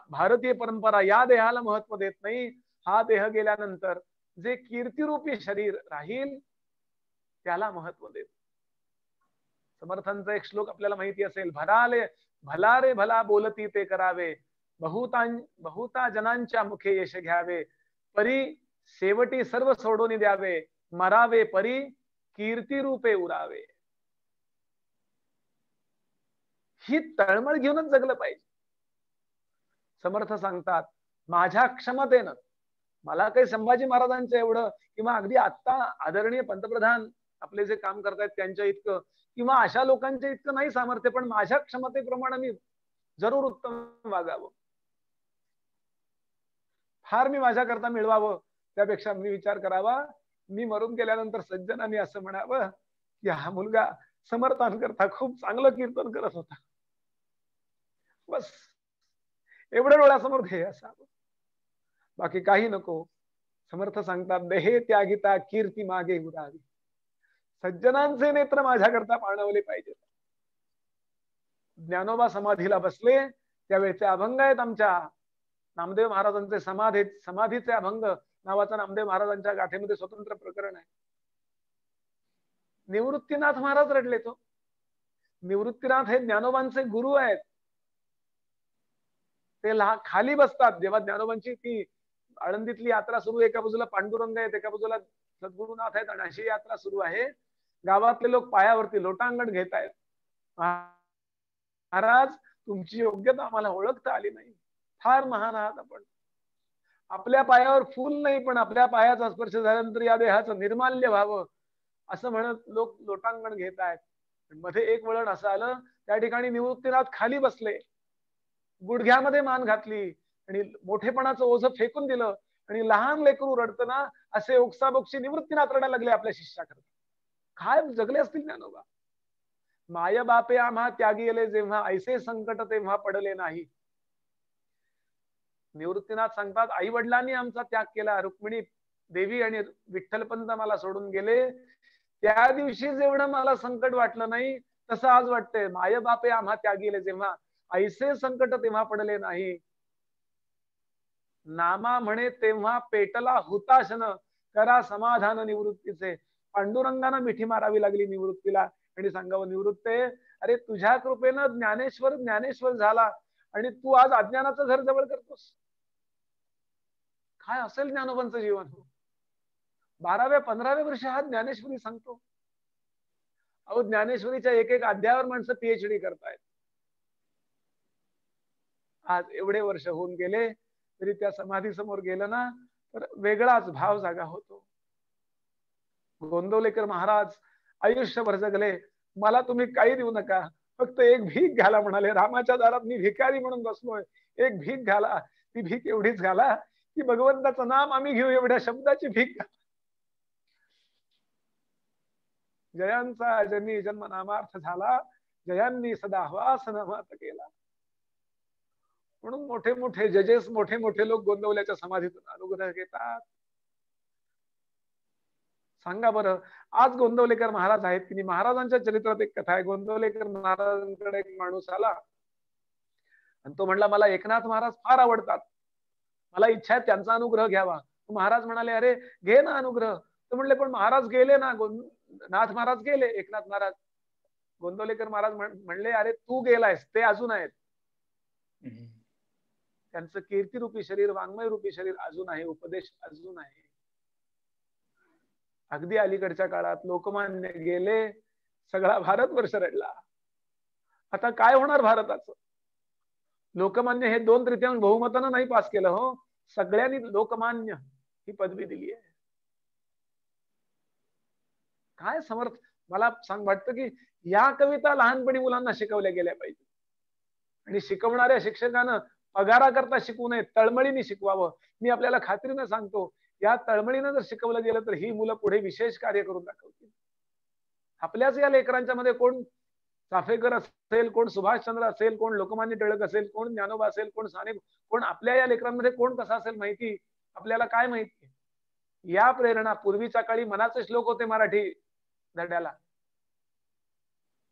भारतीय परंपरा या देहाला महत्व देत नाही. हा देह गेल्यानंतर जे कीर्तिरूपी शरीर राहील त्याला महत्व देत. समर्थांचा एक श्लोक आपल्याला माहिती असेल, भला रे भला बोलती ते करावे, बहुता जनांच्या मुखे यश घ्यावे, परी शेवटी सर्व सोडून द्यावे, मरावे परी कीर्ती रूपे उरावे. ही तळमळ घेऊनच जगलं पाहिजे. समर्थ सांगतात, माझ्या क्षमतेनं मला काही संभाजी महाराजांचं एवढं किंवा अगदी आता आदरणीय पंतप्रधान आपले जे काम करतायत त्यांच्या इतकं किंवा अशा लोकांच्या इतकं नाही सामर्थ्य, पण माझ्या क्षमतेप्रमाणे मी जरूर उत्तम वागावं. फार मी माझ्याकरता मिळवावं त्यापेक्षा मी विचार करावा, मी मरून गेल्यानंतर सज्जनांनी असं म्हणावं की हा मुलगा समर्थांकरता खूप चांगलं कीर्तन करत होता. बस एवढं डोळ्यासमोर ध्येय असावं, बाकी काही नको. समर्थ सांगतात, देहे त्यागिता कीर्ती मागे उरावी. सज्जनांचे नेत्र माझ्याकरता पाणवले पाहिजेत. ज्ञानोबा समाधीला बसले त्यावेळेचे अभंग आहेत आमच्या नामदेव महाराजांचे. समाधीचे अभंग नावाचा नामदेव महाराजांच्या गाठेमध्ये स्वतंत्र प्रकरण आहे. निवृत्तीनाथ महाराज रडले. तो निवृत्तीनाथ हे ज्ञानोबांचे गुरु आहेत. ते खाली बसतात जेव्हा ज्ञानोबांची ती आळंदीतली यात्रा सुरू, एका बाजूला पांडुरंग आहेत, एका बाजूला सद्गुरुनाथ आहेत आणि अशी यात्रा सुरू आहे. गावातले लोक पायावरती लोटांगण घेत आहेत. महाराज तुमची योग्यता आम्हाला ओळखता आली नाही, फार महान आहात आपण. आपल्या पायावर फूल नाही पण आपल्या पायाचा स्पर्श झाल्यानंतर या देहाचं निर्माल्य व्हावं असं म्हणत लोक लोटांगण घेत आहेत. मध्ये एक वळण असं आलं, त्या ठिकाणी निवृत्तीनाथ खाली बसले, गुडघ्यामध्ये मान घातली आणि मोठेपणाचं ओझं फेकून दिलं आणि लहान लेकरू रडतना असे ओक्साबोक्षी निवृत्तीनाथ रडायला लागले आपल्या शिष्याकरता. काय जगले असतील ज्ञानोबा. माय बापे आम्हा त्यागी गेले जेव्हा, ऐसे संकट तेव्हा पडले नाही. निवृत्तीनाथ सांगतात, आई वडिलांनी आमचा त्याग केला, रुक्मिणी देवी आणि विठ्ठलपंत मला सोडून गेले. त्या दिवशी जेवढं मला संकट वाटलं नाही तसं आज वाटतंय. माय बापे आम्हा त्यागी गेले जेव्हा, ऐसे संकट तेव्हा पडले नाही. नामा म्हणे तेव्हा पेटला हुताशन, करा समाधान निवृत्तीचे. पांडुरंगानं मिठी मारावी लागली निवृत्तीला आणि सांगावं, निवृत्ते अरे तुझ्या कृपेनं ज्ञानेश्वर झाला आणि तू आज अज्ञानाचं घर जवळ करतोस. काय असेल ज्ञानोबांचं जीवन. 12व्या-15व्या वर्षी हा ज्ञानेश्वरी सांगतो. अहो ज्ञानेश्वरीच्या एक एक अध्यायावर माणसं PhD करतायत. आज एवढे वर्ष होऊन गेले तरी त्या समाधी समोर गेलं ना तर वेगळाच भाव जागा होतो. गोंदवलेकर महाराज आयुष्यभर जगले, मला तुम्ही काही देऊ नका, फक्त एक भीक घाला म्हणाले. रामाच्या दारात मी भिकारी म्हणून बसलोय, एक भीक घाला. ती भीक एवढीच घाला की भगवंताचं नाम आम्ही घेऊ, एवढ्या शब्दाची भीक घाला. जयांचा जन्मी जन्म नामार्थ झाला, जयांनी सदा हवास नामात केला. म्हणून मोठे मोठे जजेस, मोठे मोठे लोक गोंदवल्याच्या समाधीतून अनुग्रह घेतात. सांगा बरं, आज गोंदवलेकर महाराज आहेत की महाराजांच्या चरित्रात एक कथा आहे. गोंदवलेकर महाराजांकडे एक माणूस आला आणि तो म्हणला, मला एकनाथ महाराज फार आवडतात, मला इच्छा आहे त्यांचा अनुग्रह घ्यावा. महाराज म्हणाले, अरे घे ना अनुग्रह. तर म्हणले, पण महाराज गेले ना, नाथ महाराज गेले. एकनाथ महाराज, गोंदवलेकर महाराज म्हणले, अरे तू गेलायस, ते अजून आहेत. त्यांचं कीर्तिरूपी शरीर, वाङ्मय रूपी शरीर अजून आहे, उपदेश अजून आहे. अगदी अलीकडच्या काळात लोकमान्य गेले, सगळा भारतवर्ष रडला. आता काय होणार भारताचं? लोकमान्य हे 2/3 बहुमतानं नाही पास केलं हो, सगळ्यांनी लोकमान्य ही पदवी दिली आहे. काय समर्थ, मला वाटतं की या कविता लहानपणी मुलांना शिकवल्या गेल्या पाहिजे आणि शिकवणाऱ्या शिक्षकानं पगाराकरता शिकवू नये, तळमळीने शिकवावं. मी आपल्याला खात्रीनं सांगतो, या तळमळीनं जर शिकवलं गेलं तर ही मुलं पुढे विशेष कार्य करून दाखवतील. आपल्याच या लेकरांच्या मध्ये कोण चाफेकर असेल, कोण सुभाषचंद्र असेल, कोण लोकमान्य टिळक असेल, कोण ज्ञानोबा असेल, कोण साने, कोण आपल्या या लेकरांमध्ये कोण कसा असेल माहिती आपल्याला काय माहिती. या प्रेरणा, पूर्वीच्या काळी मनाचे श्लोक होते मराठी धड्याला.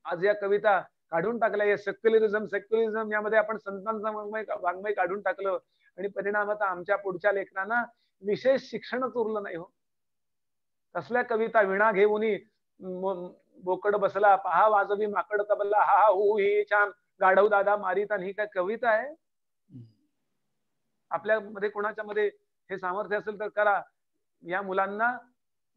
आज या कविता काढून टाकलं. हे सेक्युलरिझम यामध्ये आपण संतांचा वाङ्मय काढून टाकलं आणि परिणामात आमच्या पुढच्या लेकरांना विशेष शिक्षणच उरलं नाही हो. कसल्या कविता विणा घेऊनी बोकड बसला पहा वाजवी माकड तबला हा हू ही छान गाढव दादा मारिता ही काय कविता आहे? आपल्यामध्ये कोणाच्या मध्ये हे सामर्थ्य असेल तर करा. या मुलांना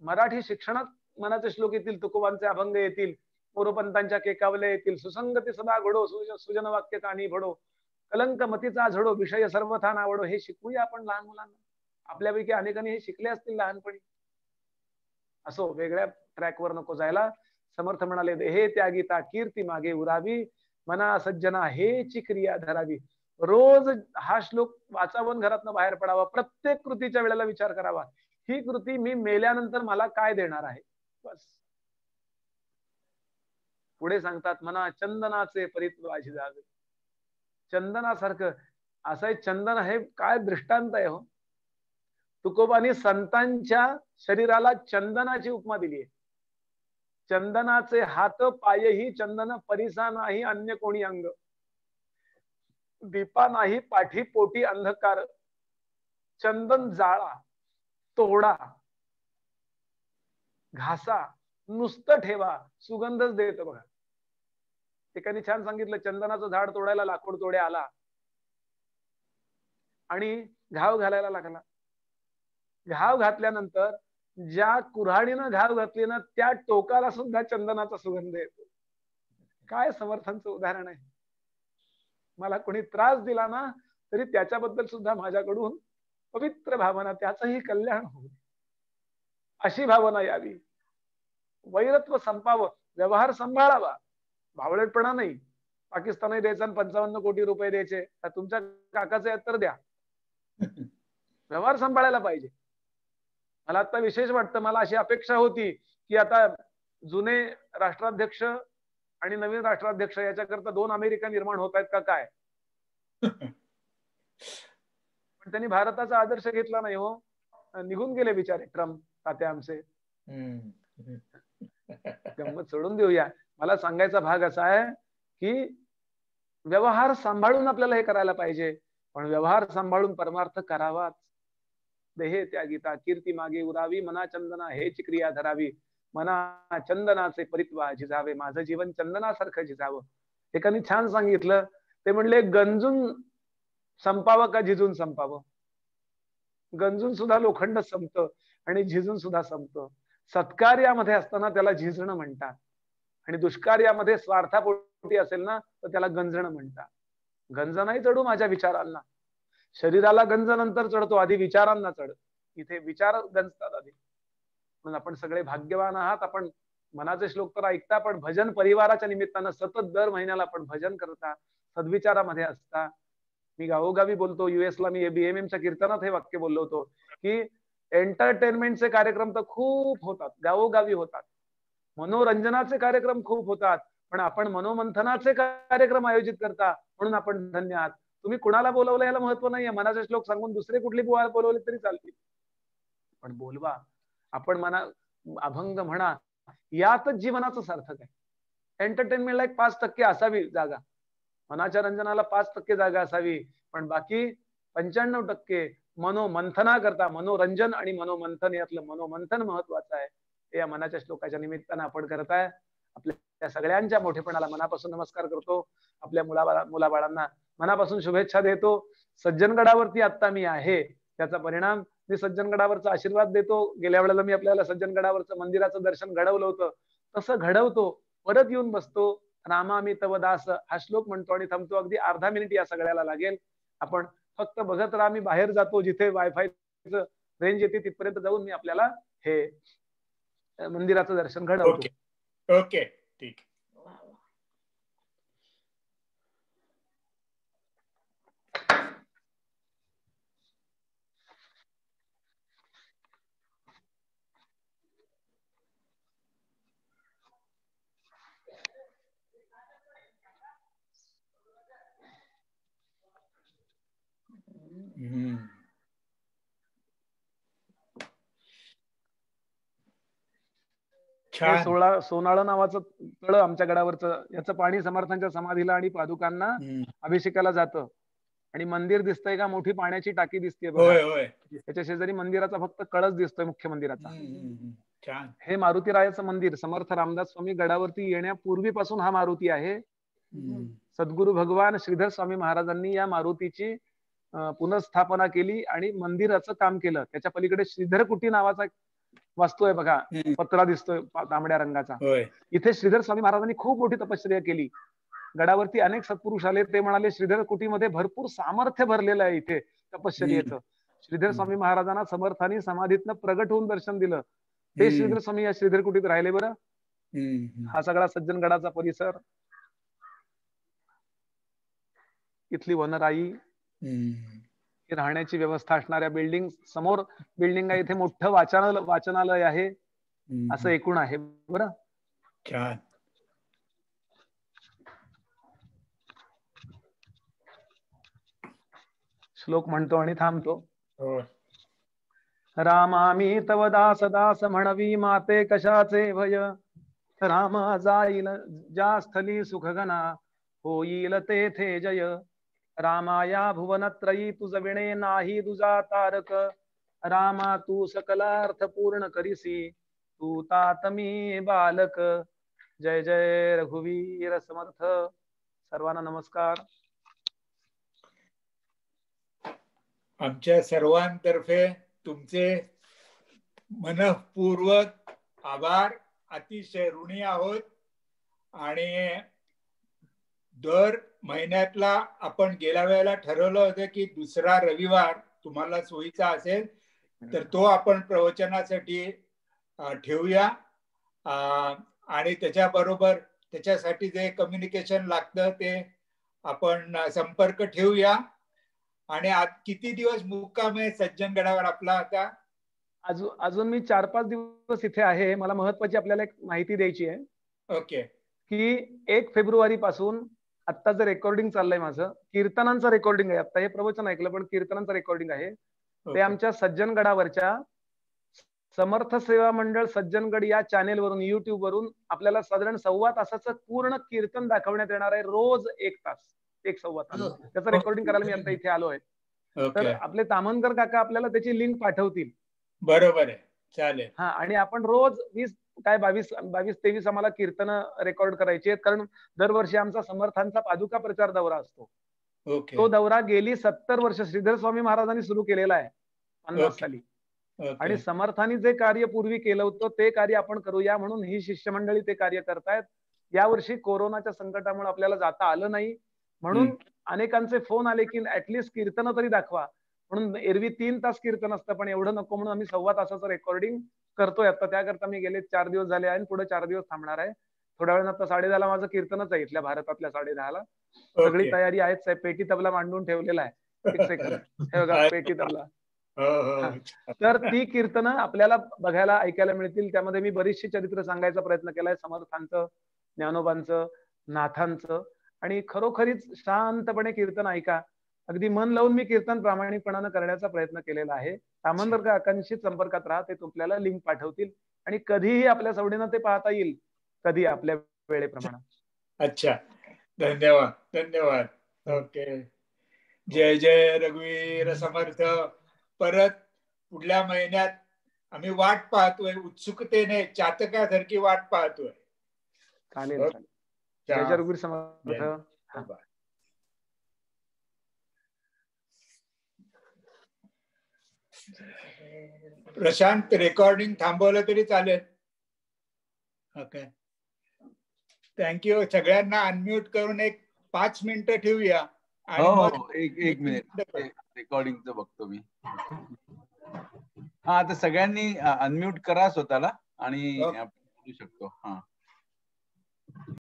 मराठी शिक्षणात मनाचे श्लोक येतील, तुकोबांचे अभंग येतील, मोरोपंतांच्या केकावले येतील, सुसंगती सदा घडो, सुजन वाक्य कानी भडो, कलंक मतीचा झडो, विषय सर्वथा नावडो. हे शिकवूया आपण लहान मुलांना. आपल्यापैकी अनेकांनी हे शिकले असतील लहानपणी. असो, वेगळ्या ट्रॅकवर नको जायला. समर्थ म्हणाले, देहे त्यागिता कीर्ती मागे उरावी, मना सज्जना हेची क्रिया धरावी. रोज हा श्लोक वाचावून घरातनं बाहेर पडावा. प्रत्येक कृतीच्या वेळेला विचार करावा, ही कृती मी मेल्यानंतर मला काय देणार आहे. बस. पुढे सांगतात, मना चंदनाचे परित्व झिजावे. चंदनासारखं असं चंदन हे काय दृष्टांत आहे हो. तुकोबांनी संतांच्या शरीराला चंदनाची उपमा दिली आहे. चंदनाचे हात पायही चंदन, परिसा नाही अन्य कोणी अंग, दीपा नाही पाठी पोटी अंधकार, चंदन जाळा तोडा घासा नुसतं ठेवा सुगंधच देतो. बघा, एकाने छान सांगितलं, चंदनाचं झाड तोडायला लाकूड तोडे आला आणि घाव घालायला लागला. घाव घातल्यानंतर ज्या कुऱ्हाडीनं घाव घातली ना त्या टोकाला सुद्धा चंदनाचा सुगंध येतो. काय समर्थांचं उदाहरण आहे. मला कोणी त्रास दिला ना तरी त्याच्याबद्दल सुद्धा माझ्याकडून पवित्र भावना, त्याचंही कल्याण होईल अशी भावना यावी. वैरत्व संपावं, व्यवहार सांभाळावा, भावळटपणा नाही. पाकिस्तानही द्यायचा आणि 55 कोटी रुपये द्यायचे, तुमच्या काकाचे आहेत तर द्या. व्यवहार सांभाळायला पाहिजे. मला आता विशेष वाटतं, मला अशी अपेक्षा होती की आता जुने राष्ट्राध्यक्ष आणि नवीन राष्ट्राध्यक्ष याच्याकरता 2 अमेरिका निर्माण होत आहेत का काय. पण त्यांनी भारताचा आदर्श घेतला नाही हो. निघून गेले बिचारे ट्रम्प तात्या आमचे. गंमत सोडून देऊया. मला सांगायचा भाग असा आहे की व्यवहार सांभाळून आपल्याला हे करायला पाहिजे, पण व्यवहार सांभाळून परमार्थ करावाच. देहे त्यागिता कीर्ती मागे उरावी, मना चंदना हेची क्रिया धरावी, मना चंदनाचे परित्वा झिजावे. माझं जीवन चंदनासारखं झिजावं. एकाने छान सांगितलं, ते म्हणले, गंजून संपावं का झिजून संपावं. गंजून सुद्धा लोखंड संपतं आणि झिजून सुद्धा संपतं. सत्कार्यामध्ये असताना त्याला झिजणं म्हणतात आणि दुष्कार्यामध्ये स्वार्थापोटी असेल ना तर त्याला गंजणं म्हणतात. गंज नाही चढू माझ्या विचारांना. शरीराला गंज नंतर चढतो, आधी विचारांना चढ. इथे विचार गंजतात आधी. म्हणून आपण सगळे भाग्यवान आहात. आपण मनाचे श्लोक तर ऐकता, पण भजन परिवाराच्या निमित्तानं सतत दर महिन्याला आपण भजन करता, सद्विचारामध्ये असता. मी गावोगावी बोलतो. युएसला मी BMMच्या कीर्तनात हे वाक्य बोललो होतो की एंटरटेनमेंटचे कार्यक्रम तर खूप होतात, गावोगावी होतात, मनोरंजनाचे कार्यक्रम खूप होतात, पण आपण मनोमंथनाचे कार्यक्रम आयोजित करता म्हणून आपण धन्य आहात. तुम्ही कुणाला बोलवलं याला महत्व नाहीये. मनाचे श्लोक सांगून दुसरे कुठली बोलवले तरी चालतील, पण बोलवा. आपण मना अभंग म्हणा, यातच जीवनाचं सार्थक आहे. एंटरटेनमेंटला एक 5% असावी जागा, मनाच्या रंजनाला 5% जागा असावी, पण बाकी 95% मनोमंथना करता. मनोरंजन आणि मनोमंथन यातलं मनोमंथन महत्वाचं आहे. हे या मनाच्या श्लोकाच्या निमित्तानं आपण करताय. आपल्या सगळ्यांच्या मोठेपणाला मनापासून नमस्कार करतो. आपल्या मुलाबाळांना मनापासून शुभेच्छा देतो. सज्जनगडावरती आता मी आहे, त्याचा परिणाम मी सज्जनगडावरचा आशीर्वाद देतो. गेल्या वेळेला मी आपल्याला सज्जनगडावरचं मंदिराचं दर्शन घडवलं होतं, तसं घडवतो. परत येऊन बसतो. रामामी तव दास हा श्लोक म्हणतो आणि थांबतो. अगदी अर्धा मिनिट या सगळ्याला लागेल. आपण फक्त बघत राहा. मी बाहेर जातो, जिथे वायफायचं रेंज येते तिथपर्यंत जाऊन मी आपल्याला हे मंदिराचं दर्शन घडवतो. ओके, ठीक. छान. सोनाळं नावाचं तळ आमच्या गडावरचं, याचं पाणी समर्थांच्या समाधीला आणि पादुकांना अभिषेकाला जातं. आणि मंदिर दिसतंय का, मोठी पाण्याची टाकी दिसते बघा, होय होय. त्याच्या शेजारी मंदिराचा फक्त कळस दिसतोय, मुख्य मंदिराचा. छान. हे मारुतीरायाचं मंदिर समर्थ रामदास स्वामी गडावरती येण्यापूर्वीपासून हा मारुती आहे. सद्गुरू भगवान श्रीधर स्वामी महाराजांनी या मारुतीची पुनर्स्थापना केली आणि मंदिराचं काम केलं. त्याच्या पलीकडे श्रीधर कुटी नावाचा एक वास्तू आहे बघा, पत्रा दिसतोय तांबड्या रंगाचा. इथे श्रीधर स्वामी महाराजांनी खूप मोठी तपश्चर्या केली. गडावरती अनेक सत्पुरुष आले, ते म्हणाले श्रीधर कुटीमध्ये भरपूर सामर्थ्य भरलेलं आहे इथे तपश्चर्येचं. श्रीधर स्वामी महाराजांना समर्थांनी समाधीतनं प्रगट होऊन दर्शन दिलं. ते श्रीधर स्वामी या श्रीधर कुटीत राहिले. बरं, हा सगळा सज्जनगडाचा परिसर, इथली वनराई, राहण्याची व्यवस्था असणाऱ्या बिल्डिंग, समोर बिल्डिंग आहे, इथे मोठं वाचनालय आहे, असं एकूण आहे. बरं, छान. श्लोक म्हणतो आणि थांबतो. रामा मी तव दास दास म्हणवी, माते कशाचे भय. रामा जाईल ज्या स्थली सुखगना, होईल तेथे जय. रामा या भुवनत्रयी तुझ विणे नाही दुजा तारक. रामा तू सकलार्थ पूर्ण करिसी, तू तात मी बालक. जय जय रघुवीर समर्थ. सर्वांना नमस्कार. आमच्या सर्वांतर्फे तुमचे मनःपूर्वक आभार. अतिशय ऋणी आहोत. आणि दर महिन्यातला आपण गेल्या वेळेला ठरवलं होतं की दुसरा रविवार तुम्हाला सोयीचा असेल तर तो आपण प्रवचनासाठी ठेवूया. आणि त्याच्याबरोबर त्याच्यासाठी जे कम्युनिकेशन लागतं ते आपण संपर्क ठेवूया. आणि आज किती दिवस मुक्काम आहे सज्जनगडावर आपला आता? अजून मी 4-5 दिवस इथे आहे. मला महत्वाची आपल्याला एक माहिती द्यायची आहे. ओके. की 1 फेब्रुवारी पासून आता जे रेकॉर्डिंग चाललंय माझं, कीर्तनांचं रेकॉर्डिंग आहे. आता हे प्रवचन ऐकलं पण कीर्तनांचं रेकॉर्डिंग आहे. ते आमच्या सज्जनगडावरच्या समर्थ सेवा मंडळ सज्जनगड या चॅनेलवरून, युट्यूब वरून आपल्याला साधारण 1.25 तासाचं पूर्ण कीर्तन दाखवण्यात येणार आहे. रोज 1 तास, 1-1.25 तास. त्याचं रेकॉर्डिंग करायला मी आता इथे आलोय. तर आपले तामनकर काका आपल्याला त्याची लिंक पाठवतील. बरोबर आहे, चालेल. हा, आणि आपण रोज 22-23 आम्हाला कीर्तन रेकॉर्ड करायची आहेत. कारण दरवर्षी आमचा समर्थांचा पादुका प्रचार दौरा असतो. तो दौरा गेली 70 वर्ष श्रीधर स्वामी महाराजांनी सुरू केलेला आहे 50 साली. आणि समर्थांनी जे कार्य पूर्वी केलं होतं ते कार्य आपण करूया म्हणून ही शिष्यमंडळी ते कार्य करतायत. यावर्षी कोरोनाच्या संकटामुळे आपल्याला जाता आलं नाही, म्हणून अनेकांचे फोन आले की ऍटलिस्ट कीर्तन तरी दाखवा. म्हणून एरवी 3 तास कीर्तन असतं, पण एवढं नको म्हणून आम्ही 1.25 तासाचं रेकॉर्डिंग करतोय. आता त्याकरता मी गेले 4 दिवस झाले आहे आणि पुढे 4 दिवस थांबणार आहे. थोड्या वेळानं आता 10:30 माझं कीर्तनच आहे इथल्या भारतातल्या 10:30. सगळी तयारी आहेच आहे. पेटी तबला मांडून ठेवलेला आहे. 1 सेकंद, हे बघा पेटी तबला. तर ती कीर्तनं आपल्याला बघायला ऐकायला मिळतील. त्यामध्ये मी बरीचशी चरित्र सांगायचा प्रयत्न केलाय, समर्थांचं, ज्ञानोबांचं, नाथांचं. आणि खरोखरीच शांतपणे कीर्तन ऐका. अगदी मन लावून मी कीर्तन प्रामाणिकपणानं करण्याचा प्रयत्न केलेला आहे. तामनकर काकांशी संपर्कात राहा, ते तुम्हाला लिंक पाठवतील आणि कधीही आपल्या सवडीनं ते पाहता येईल, कधी आपल्या वेळेप्रमाणे. अच्छा, धन्यवाद धन्यवाद. ओके. जय जय रघुवीर समर्थ. परत पुढल्या महिन्यात आम्ही वाट पाहतोय, उत्सुकतेने चातकासारखी वाट पाहतोय. चालेल. जय जय रघुवीर समर्थ. प्रशांत, रेकॉर्डिंग थांबवलं तरी चालेल. Okay, thank you. सगळ्यांना अनम्यूट करून एक 5 मिनिटं ठेवूया. एक मिनिट रेकॉर्डिंगचं बघतो मी. हा, आता सगळ्यांनी अनम्यूट करा स्वतःला आणि बोलू शकतो. हा.